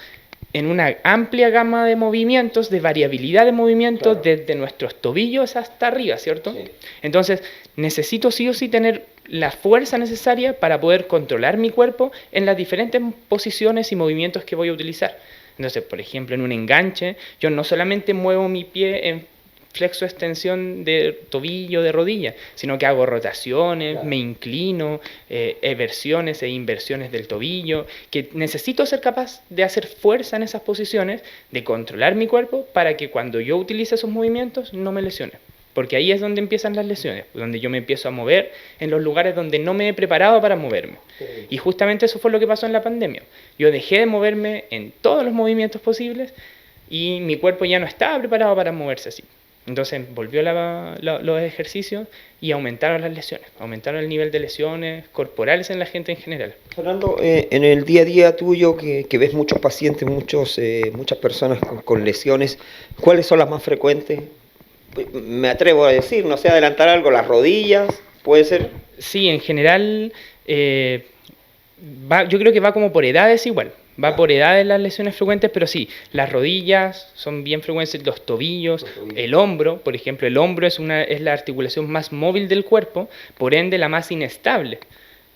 en una amplia gama de movimientos, de variabilidad de movimientos, desde nuestros tobillos hasta arriba, ¿cierto? Sí. Entonces, necesito sí o sí tener la fuerza necesaria para poder controlar mi cuerpo en las diferentes posiciones y movimientos que voy a utilizar. Entonces, por ejemplo, en un enganche, yo no solamente muevo mi pie en flexo extensión de tobillo, de rodilla, sino que hago rotaciones, me inclino, eversiones e inversiones del tobillo, que necesito ser capaz de hacer fuerza en esas posiciones, de controlar mi cuerpo para que cuando yo utilice esos movimientos no me lesione. Porque ahí es donde empiezan las lesiones, donde yo me empiezo a mover en los lugares donde no me he preparado para moverme. Y justamente eso fue lo que pasó en la pandemia. Yo dejé de moverme en todos los movimientos posibles y mi cuerpo ya no estaba preparado para moverse así. Entonces volvió los ejercicios y aumentaron las lesiones, aumentaron el nivel de lesiones corporales en la gente en general. Fernando, en el día a día tuyo, que ves muchos pacientes, muchas personas con lesiones, ¿cuáles son las más frecuentes? Me atrevo a decir, no sé, adelantar algo, las rodillas, ¿puede ser? Sí, en general, yo creo que va como por edades igual. Va por edades las lesiones frecuentes, pero sí, las rodillas son bien frecuentes, los tobillos, el hombro, por ejemplo, el hombro es la articulación más móvil del cuerpo, por ende la más inestable.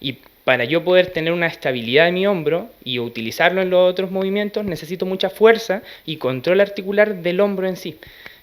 Y para yo poder tener una estabilidad de mi hombro y utilizarlo en los otros movimientos, necesito mucha fuerza y control articular del hombro en sí.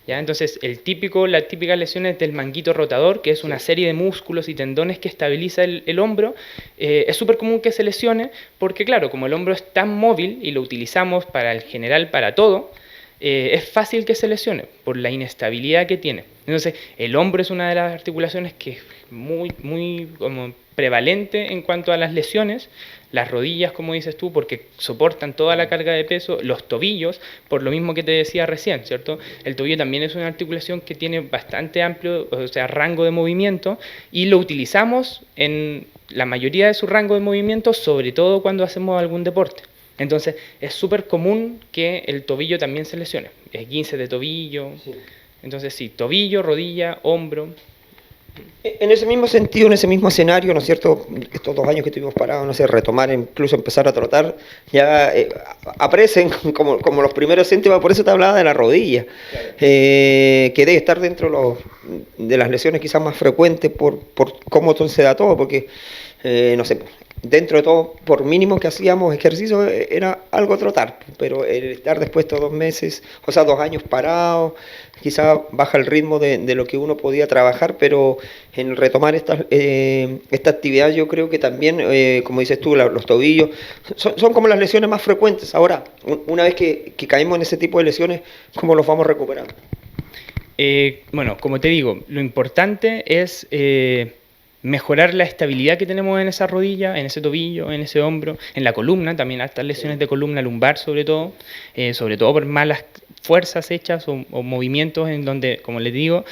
¿Ya? Entonces, la típica lesión es del manguito rotador, que es una serie de músculos y tendones que estabiliza el hombro. Es súper común que se lesione porque, claro, como el hombro es tan móvil y lo utilizamos para todo, es fácil que se lesione por la inestabilidad que tiene. Entonces, el hombro es una de las articulaciones que es muy como prevalente en cuanto a las lesiones. Las rodillas, como dices tú, porque soportan toda la carga de peso. Los tobillos, por lo mismo que te decía recién, ¿cierto? El tobillo también es una articulación que tiene bastante amplio, rango de movimiento, y lo utilizamos en la mayoría de su rango de movimiento, sobre todo cuando hacemos algún deporte. Entonces, es súper común que el tobillo también se lesione. Esguince de tobillo. Sí. Entonces, sí, tobillo, rodilla, hombro. En ese mismo sentido, en ese mismo escenario, ¿no es cierto? Estos 2 años que estuvimos parados, no sé, retomar, incluso empezar a trotar, ya aparecen como los primeros síntomas, por eso te hablaba de la rodilla, claro. Que debe estar dentro de las lesiones quizás más frecuentes por cómo se da todo, porque, no sé, dentro de todo, por mínimo que hacíamos ejercicio, era algo trotar, pero el estar después de 2 meses, 2 años parados, quizá baja el ritmo de lo que uno podía trabajar, pero en retomar esta actividad yo creo que también, como dices tú, los tobillos, son como las lesiones más frecuentes. Ahora, una vez que caemos en ese tipo de lesiones, ¿cómo los vamos recuperando? Bueno, como te digo, lo importante es mejorar la estabilidad que tenemos en esa rodilla, en ese tobillo, en ese hombro, en la columna, también estas lesiones de columna lumbar sobre todo por malas fuerzas hechas o movimientos en donde, como les digo,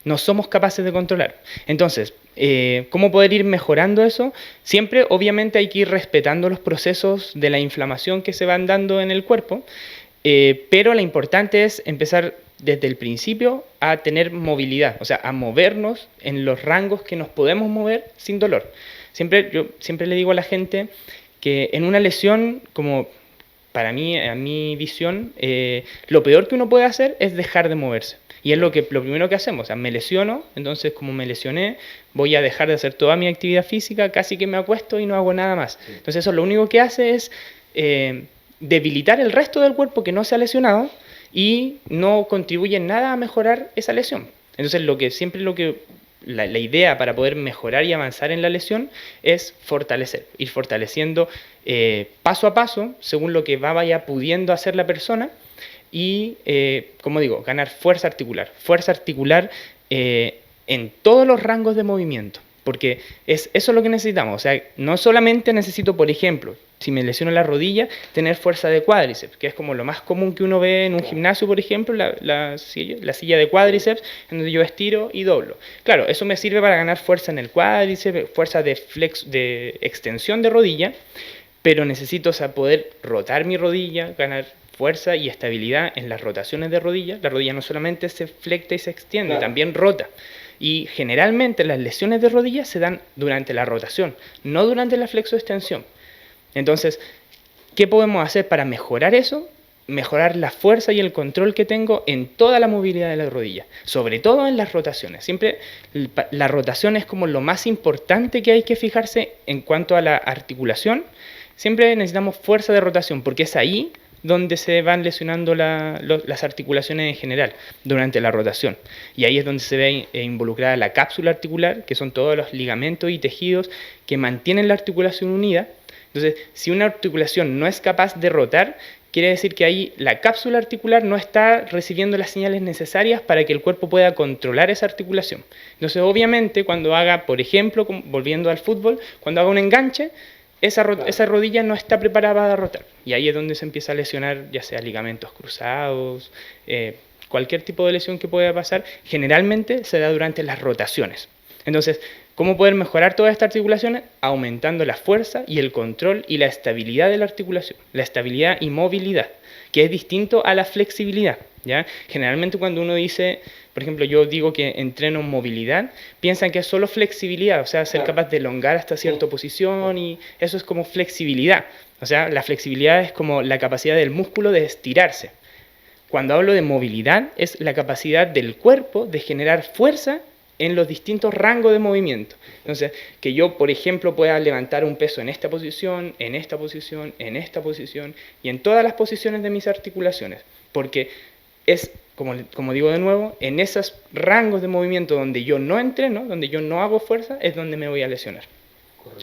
no somos capaces de controlar. Entonces, ¿cómo poder ir mejorando eso? Siempre, obviamente, hay que ir respetando los procesos de la inflamación que se van dando en el cuerpo, pero lo importante es empezar desde el principio a tener movilidad, o sea, a movernos en los rangos que nos podemos mover sin dolor. Yo siempre le digo a la gente que en una lesión, como para mí, a mi visión, lo peor que uno puede hacer es dejar de moverse. Y es lo primero que hacemos, o sea, me lesiono, entonces como me lesioné, voy a dejar de hacer toda mi actividad física, casi que me acuesto y no hago nada más. Entonces eso lo único que hace es debilitar el resto del cuerpo que no se ha lesionado y no contribuye en nada a mejorar esa lesión. Entonces, la idea para poder mejorar y avanzar en la lesión es fortalecer, ir fortaleciendo paso a paso, según lo que vaya pudiendo hacer la persona, y, como digo, ganar fuerza articular en todos los rangos de movimiento, porque eso es lo que necesitamos. O sea, no solamente necesito, por ejemplo, si me lesiono la rodilla, tener fuerza de cuádriceps, que es como lo más común que uno ve en un gimnasio, por ejemplo, la silla de cuádriceps, en donde yo estiro y doblo. Claro, eso me sirve para ganar fuerza en el cuádriceps, fuerza de extensión de rodilla, pero necesito, o sea, poder rotar mi rodilla, ganar fuerza y estabilidad en las rotaciones de rodilla. La rodilla no solamente se flecta y se extiende, también rota. Y generalmente las lesiones de rodilla se dan durante la rotación, no durante la flexoextensión. Entonces, ¿qué podemos hacer para mejorar eso? Mejorar la fuerza y el control que tengo en toda la movilidad de la rodilla, sobre todo en las rotaciones. Siempre la rotación es como lo más importante que hay que fijarse en cuanto a la articulación. Siempre necesitamos fuerza de rotación, porque es ahí donde se van lesionando las articulaciones en general, durante la rotación. Y ahí es donde se ve involucrada la cápsula articular, que son todos los ligamentos y tejidos que mantienen la articulación unida. Entonces, si una articulación no es capaz de rotar, quiere decir que ahí la cápsula articular no está recibiendo las señales necesarias para que el cuerpo pueda controlar esa articulación. Entonces, obviamente, cuando haga, por ejemplo, volviendo al fútbol, cuando haga un enganche, esa rodilla no está preparada para rotar. Y ahí es donde se empieza a lesionar, ya sea ligamentos cruzados, cualquier tipo de lesión que pueda pasar, generalmente se da durante las rotaciones. Entonces, ¿cómo poder mejorar todas estas articulaciones? Aumentando la fuerza y el control y la estabilidad de la articulación, la estabilidad y movilidad, que es distinto a la flexibilidad, ¿ya? Generalmente cuando uno dice, por ejemplo, yo digo que entreno movilidad, piensan que es solo flexibilidad, o sea, ser capaz de elongar hasta cierta posición, y eso es como flexibilidad. O sea, la flexibilidad es como la capacidad del músculo de estirarse. Cuando hablo de movilidad, es la capacidad del cuerpo de generar fuerza en los distintos rangos de movimiento. Entonces, que yo, por ejemplo, pueda levantar un peso en esta posición, en esta posición, en esta posición, y en todas las posiciones de mis articulaciones, porque es, como digo de nuevo, en esos rangos de movimiento donde yo no entreno, donde yo no hago fuerza, es donde me voy a lesionar.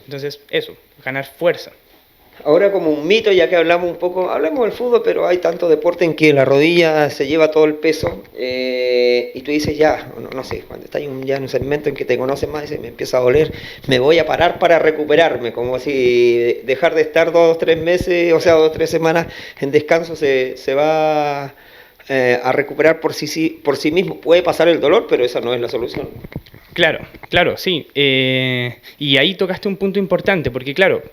Entonces, eso, ganar fuerza. Ahora, como un mito, ya que hablamos un poco, hablamos del fútbol, pero hay tanto deporte en que la rodilla se lleva todo el peso, y tú dices, ya, no sé, cuando estás ya en un segmento en que te conoces más, dices, me empieza a doler, me voy a parar para recuperarme, como si dejar de estar 2 o 3 meses, o sea, 2 o 3 semanas en descanso, se va a recuperar por sí mismo. Puede pasar el dolor, pero esa no es la solución. Claro, sí. Y ahí tocaste un punto importante, porque claro,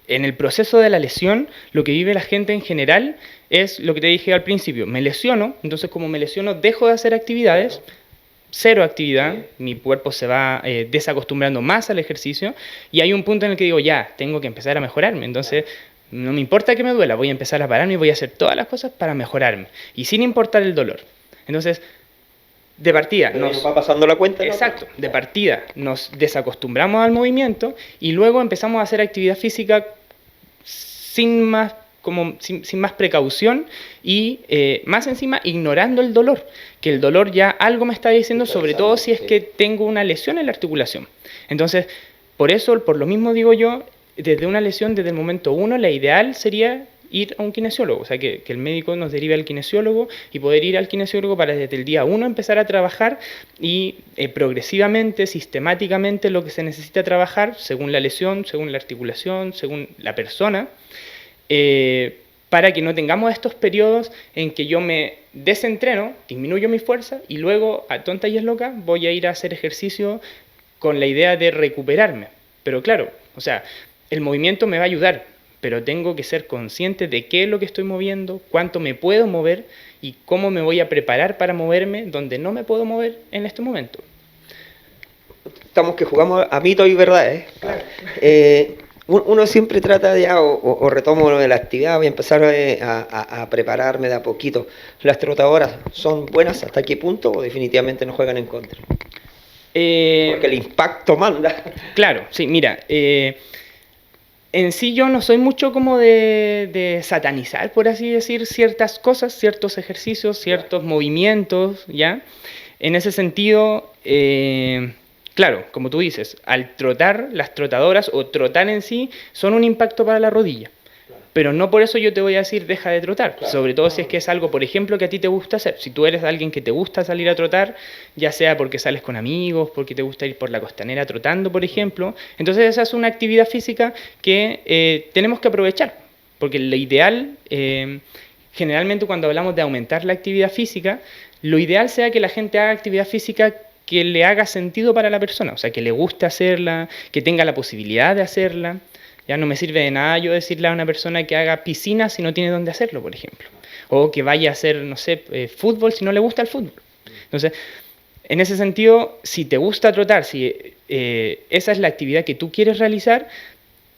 en el proceso de la lesión, lo que vive la gente en general es lo que te dije al principio. Me lesiono, entonces como me lesiono, dejo de hacer actividades, cero actividad, mi cuerpo se va desacostumbrando más al ejercicio, y hay un punto en el que digo, ya, tengo que empezar a mejorarme. Entonces, no me importa que me duela, voy a empezar a pararme y voy a hacer todas las cosas para mejorarme, y sin importar el dolor. Entonces, de partida nos va pasando la cuenta, ¿no? Exacto, de partida nos desacostumbramos al movimiento y luego empezamos a hacer actividad física sin más precaución y más encima ignorando el dolor, que el dolor ya algo me está diciendo, sobre todo si es que tengo una lesión en la articulación. Entonces, por lo mismo digo yo, desde una lesión, desde el momento 1, la ideal sería ir a un kinesiólogo, o sea, que el médico nos derive al kinesiólogo y poder ir al kinesiólogo para desde el día 1 empezar a trabajar y progresivamente, sistemáticamente lo que se necesita trabajar según la lesión, según la articulación, según la persona, para que no tengamos estos periodos en que yo me desentreno, disminuyo mi fuerza y luego, a tonta y es loca, voy a ir a hacer ejercicio con la idea de recuperarme. Pero claro, o sea, el movimiento me va a ayudar, pero tengo que ser consciente de qué es lo que estoy moviendo, cuánto me puedo mover y cómo me voy a preparar para moverme donde no me puedo mover en este momento. Estamos que jugamos a mito y verdad, Claro. Uno siempre trata ya, o retomo lo de la actividad, voy a empezar a prepararme de a poquito. ¿Las trotadoras son buenas hasta qué punto o definitivamente no juegan en contra? Porque el impacto manda. Claro, sí, mira, En sí yo no soy mucho como de satanizar, por así decir, ciertas cosas, ciertos ejercicios, ciertos movimientos, ¿ya? En ese sentido, claro, como tú dices, al trotar, las trotadoras o trotar en sí son un impacto para la rodilla. Pero no por eso yo te voy a decir deja de trotar, sobre todo si es que es algo, por ejemplo, que a ti te gusta hacer. Si tú eres alguien que te gusta salir a trotar, ya sea porque sales con amigos, porque te gusta ir por la costanera trotando, por ejemplo, entonces esa es una actividad física que tenemos que aprovechar, porque lo ideal, generalmente cuando hablamos de aumentar la actividad física, lo ideal sea que la gente haga actividad física que le haga sentido para la persona, o sea, que le guste hacerla, que tenga la posibilidad de hacerla. Ya no me sirve de nada yo decirle a una persona que haga piscina si no tiene dónde hacerlo, por ejemplo. O que vaya a hacer, no sé, fútbol si no le gusta el fútbol. Entonces, en ese sentido, si te gusta trotar, si esa es la actividad que tú quieres realizar,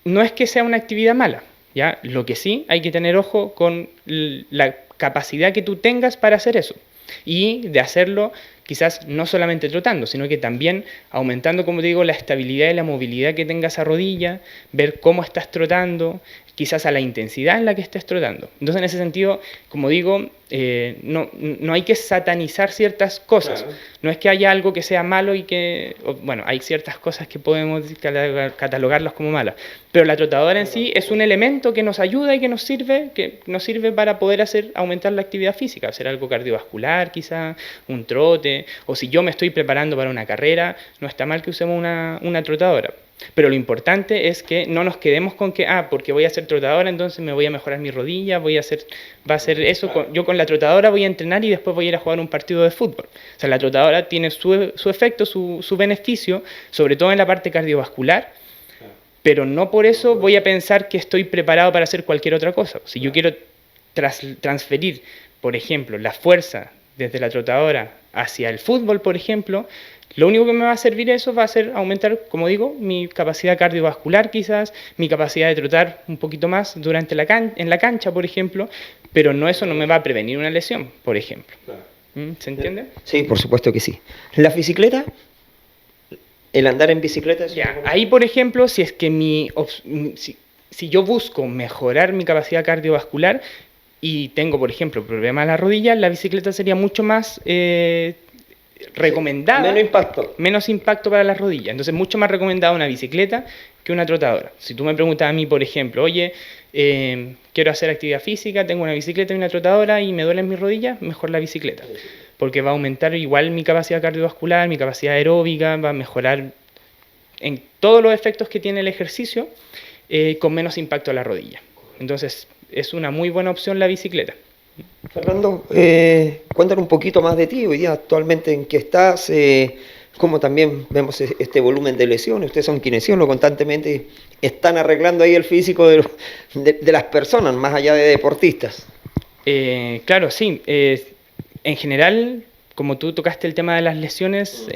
no es que sea una actividad mala, ¿ya? Lo que sí hay que tener ojo con la capacidad que tú tengas para hacer eso. Y de hacerlo quizás no solamente trotando, sino que también aumentando, como te digo, la estabilidad y la movilidad que tenga esa rodilla, ver cómo estás trotando, quizás a la intensidad en la que estés trotando. Entonces, en ese sentido, como digo, no hay que satanizar ciertas cosas. Claro. No es que haya algo que sea malo y que... Bueno, hay ciertas cosas que podemos catalogarlas como malas, pero la trotadora en sí es un elemento que nos ayuda y que nos sirve para poder aumentar la actividad física, hacer algo cardiovascular quizá, un trote, o si yo me estoy preparando para una carrera, no está mal que usemos una trotadora. Pero lo importante es que no nos quedemos con que, porque voy a ser trotadora, entonces me voy a mejorar mi rodilla, va a ser eso, yo con la trotadora voy a entrenar y después voy a ir a jugar un partido de fútbol. O sea, la trotadora tiene su efecto, su beneficio, sobre todo en la parte cardiovascular, pero no por eso voy a pensar que estoy preparado para hacer cualquier otra cosa. Si yo quiero transferir, por ejemplo, la fuerza desde la trotadora hacia el fútbol, por ejemplo, lo único que me va a servir eso va a ser aumentar, como digo, mi capacidad cardiovascular quizás, mi capacidad de trotar un poquito más durante en la cancha, por ejemplo, pero eso no me va a prevenir una lesión, por ejemplo. ¿Se entiende? Sí, por supuesto que sí. ¿La bicicleta? ¿El andar en bicicleta? Ahí, por ejemplo, si es que si yo busco mejorar mi capacidad cardiovascular y tengo, por ejemplo, problemas en la rodilla, la bicicleta sería mucho más... recomendada, menos impacto para las rodillas, entonces mucho más recomendada una bicicleta que una trotadora. Si tú me preguntas a mí, por ejemplo, oye, quiero hacer actividad física, tengo una bicicleta y una trotadora y me duelen mis rodillas, mejor la bicicleta, porque va a aumentar igual mi capacidad cardiovascular, mi capacidad aeróbica, va a mejorar en todos los efectos que tiene el ejercicio con menos impacto a la rodilla. Entonces es una muy buena opción la bicicleta. Fernando, cuéntanos un poquito más de ti, hoy día actualmente en qué estás, como también vemos este volumen de lesiones, ustedes son kinesiólogos, constantemente están arreglando ahí el físico de las personas, más allá de deportistas. Claro, sí, en general, como tú tocaste el tema de las lesiones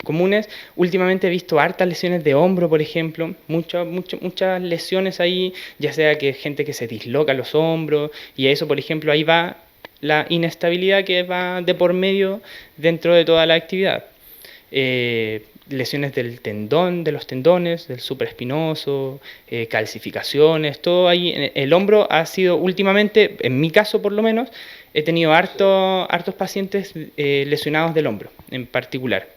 comunes, últimamente he visto hartas lesiones de hombro, por ejemplo, muchas lesiones ahí, ya sea que gente que se disloca los hombros, y eso, por ejemplo, ahí va la inestabilidad que va de por medio dentro de toda la actividad. Lesiones del tendón, de los tendones, del supraespinoso, calcificaciones, todo ahí. El hombro ha sido últimamente, en mi caso por lo menos, he tenido hartos pacientes lesionados del hombro en particular.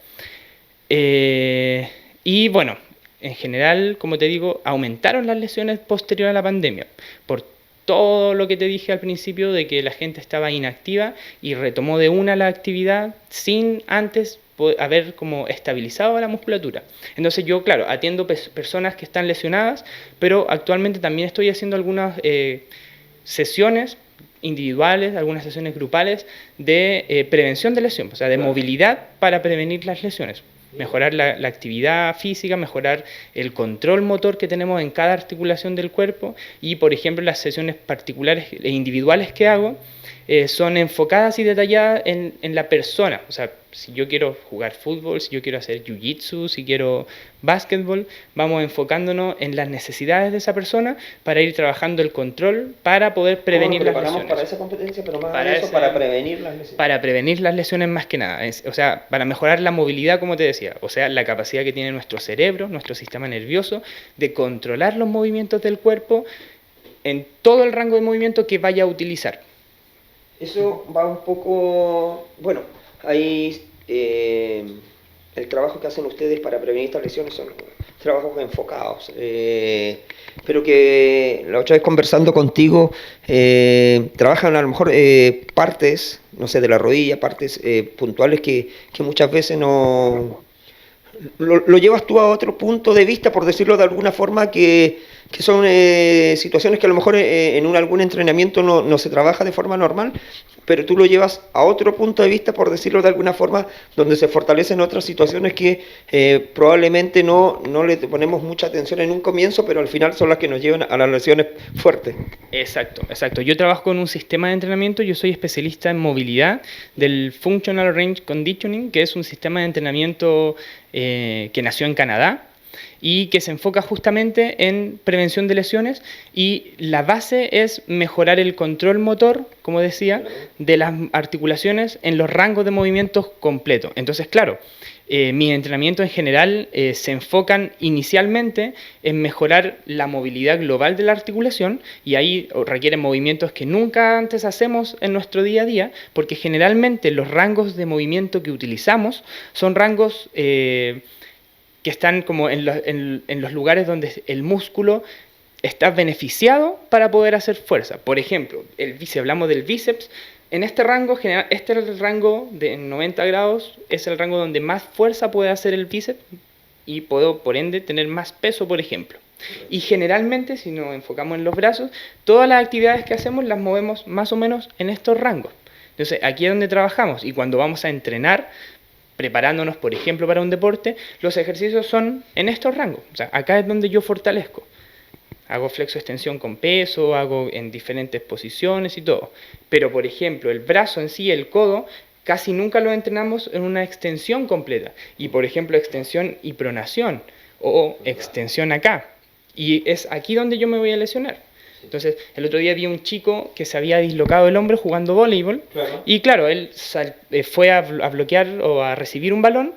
Y bueno, en general, como te digo, aumentaron las lesiones posterior a la pandemia, por todo lo que te dije al principio de que la gente estaba inactiva y retomó de una la actividad sin antes haber como estabilizado la musculatura. Entonces yo, claro, atiendo personas que están lesionadas, pero actualmente también estoy haciendo algunas sesiones individuales, algunas sesiones grupales de prevención de lesión, o sea, de movilidad para prevenir las lesiones. Mejorar la actividad física, mejorar el control motor que tenemos en cada articulación del cuerpo y, por ejemplo, las sesiones particulares e individuales que hago, son enfocadas y detalladas en la persona. O sea, si yo quiero jugar fútbol, si yo quiero hacer jiu-jitsu, si quiero básquetbol, vamos enfocándonos en las necesidades de esa persona para ir trabajando el control para poder prevenir las lesiones. Para esa competencia, pero más Para de eso, ese- para prevenir las lesiones. Para prevenir las lesiones más que nada, o sea, para mejorar la movilidad, como te decía, o sea, la capacidad que tiene nuestro cerebro, nuestro sistema nervioso, de controlar los movimientos del cuerpo en todo el rango de movimiento que vaya a utilizar. Eso va un poco, bueno, ahí el trabajo que hacen ustedes para prevenir estas lesiones son trabajos enfocados, pero que la otra vez conversando contigo, trabajan a lo mejor partes, no sé, de la rodilla, partes puntuales que muchas veces no... Lo llevas tú a otro punto de vista, por decirlo de alguna forma, que son situaciones que a lo mejor en algún entrenamiento no se trabaja de forma normal, pero tú lo llevas a otro punto de vista, por decirlo de alguna forma, donde se fortalecen otras situaciones que probablemente no le ponemos mucha atención en un comienzo, pero al final son las que nos llevan a las lesiones fuertes. Exacto, exacto. Yo trabajo con un sistema de entrenamiento, yo soy especialista en movilidad del Functional Range Conditioning, que es un sistema de entrenamiento que nació en Canadá y que se enfoca justamente en prevención de lesiones, y la base es mejorar el control motor, como decía, de las articulaciones en los rangos de movimientos completos. Entonces, claro, mis entrenamientos en general se enfocan inicialmente en mejorar la movilidad global de la articulación, y ahí requieren movimientos que nunca antes hacemos en nuestro día a día, porque generalmente los rangos de movimiento que utilizamos son rangos que están como en los lugares donde el músculo está beneficiado para poder hacer fuerza. Por ejemplo, si hablamos del bíceps, en este rango general, este es el rango de 90 grados, es el rango donde más fuerza puede hacer el bíceps y puedo, por ende, tener más peso, por ejemplo. Y generalmente, si nos enfocamos en los brazos, todas las actividades que hacemos las movemos más o menos en estos rangos. Entonces, aquí es donde trabajamos, y cuando vamos a entrenar, preparándonos, por ejemplo, para un deporte, los ejercicios son en estos rangos. O sea, acá es donde yo fortalezco. Hago flexo-extensión con peso, hago en diferentes posiciones y todo. Pero, por ejemplo, el brazo en sí, el codo, casi nunca lo entrenamos en una extensión completa. Y, por ejemplo, extensión y pronación, o extensión acá. Y es aquí donde yo me voy a lesionar. Entonces, el otro día vi un chico que se había dislocado el hombro jugando voleibol, y claro, él fue a bloquear o a recibir un balón,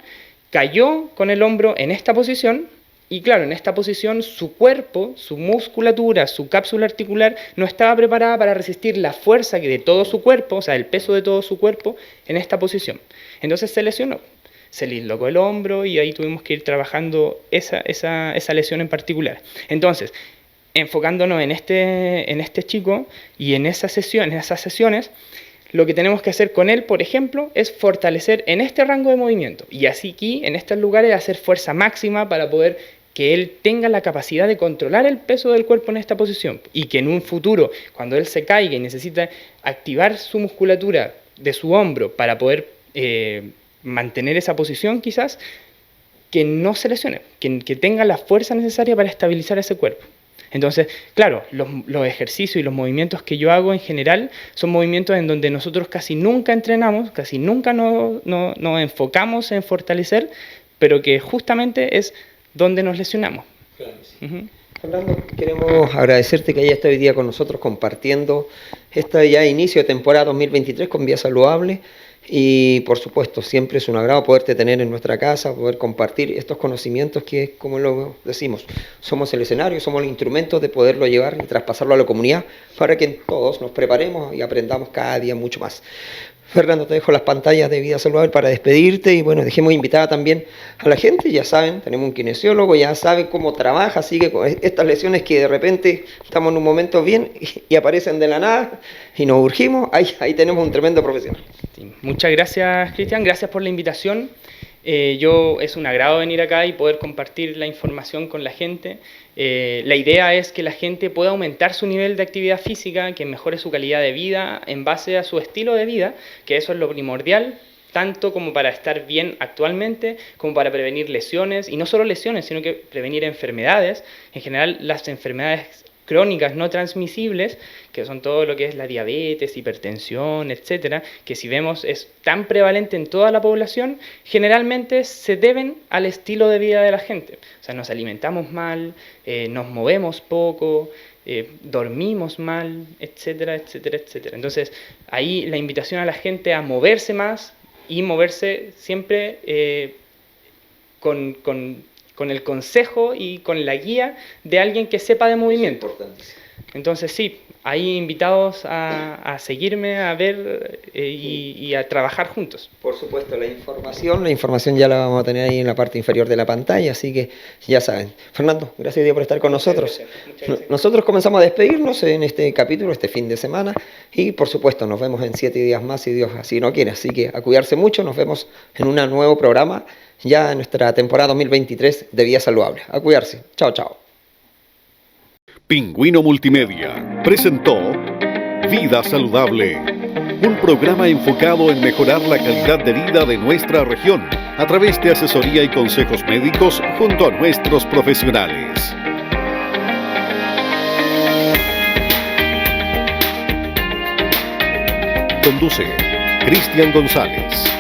cayó con el hombro en esta posición, y claro, en esta posición su cuerpo, su musculatura, su cápsula articular no estaba preparada para resistir la fuerza que de todo su cuerpo, o sea, el peso de todo su cuerpo en esta posición. Entonces se lesionó. Se le dislocó el hombro y ahí tuvimos que ir trabajando esa lesión en particular. Entonces, enfocándonos en este chico y en esas sesiones, lo que tenemos que hacer con él, por ejemplo, es fortalecer en este rango de movimiento. Y así aquí, en estos lugares, hacer fuerza máxima para poder que él tenga la capacidad de controlar el peso del cuerpo en esta posición. Y que en un futuro, cuando él se caiga y necesita activar su musculatura de su hombro para poder mantener esa posición quizás, que no se lesione, que tenga la fuerza necesaria para estabilizar ese cuerpo. Entonces, claro, los ejercicios y los movimientos que yo hago en general son movimientos en donde nosotros casi nunca entrenamos, casi nunca nos enfocamos en fortalecer, pero que justamente es donde nos lesionamos. Claro, sí. Fernando, queremos agradecerte que hayas estado hoy día con nosotros compartiendo este ya inicio de temporada 2023 con Vía Saludable. Y por supuesto, siempre es un agrado poderte tener en nuestra casa, poder compartir estos conocimientos que, como lo decimos, somos el escenario, somos el instrumento de poderlo llevar y traspasarlo a la comunidad para que todos nos preparemos y aprendamos cada día mucho más. Fernando, te dejo las pantallas de Vida Saludable para despedirte y bueno, dejemos invitada también a la gente, ya saben, tenemos un kinesiólogo, ya saben cómo trabaja, sigue con estas lesiones que de repente estamos en un momento bien y aparecen de la nada y nos urgimos, ahí tenemos un tremendo profesional. Sí, muchas gracias, Cristian, gracias por la invitación. Es un agrado venir acá y poder compartir la información con la gente. La idea es que la gente pueda aumentar su nivel de actividad física, que mejore su calidad de vida en base a su estilo de vida, que eso es lo primordial, tanto como para estar bien actualmente, como para prevenir lesiones, y no solo lesiones, sino que prevenir enfermedades. En general, las enfermedades crónicas no transmisibles, que son todo lo que es la diabetes, hipertensión, etcétera, que si vemos es tan prevalente en toda la población, generalmente se deben al estilo de vida de la gente. O sea, nos alimentamos mal, nos movemos poco, dormimos mal, etcétera, etcétera, etcétera. Entonces, ahí la invitación a la gente a moverse más y moverse siempre con el consejo y con la guía de alguien que sepa de movimiento. Entonces sí, ahí invitados a seguirme, a ver y a trabajar juntos. Por supuesto, la información ya la vamos a tener ahí en la parte inferior de la pantalla, así que ya saben. Fernando, gracias Dios por estar con nosotros. Muchas gracias. Nosotros comenzamos a despedirnos en este capítulo, este fin de semana, y por supuesto nos vemos en 7 días más si Dios así no quiere. Así que a cuidarse mucho, nos vemos en un nuevo programa ya en nuestra temporada 2023 de Vida Saludable. A cuidarse. Chao, chao. Pingüino Multimedia presentó Vida Saludable, un programa enfocado en mejorar la calidad de vida de nuestra región a través de asesoría y consejos médicos junto a nuestros profesionales. Conduce Cristian González.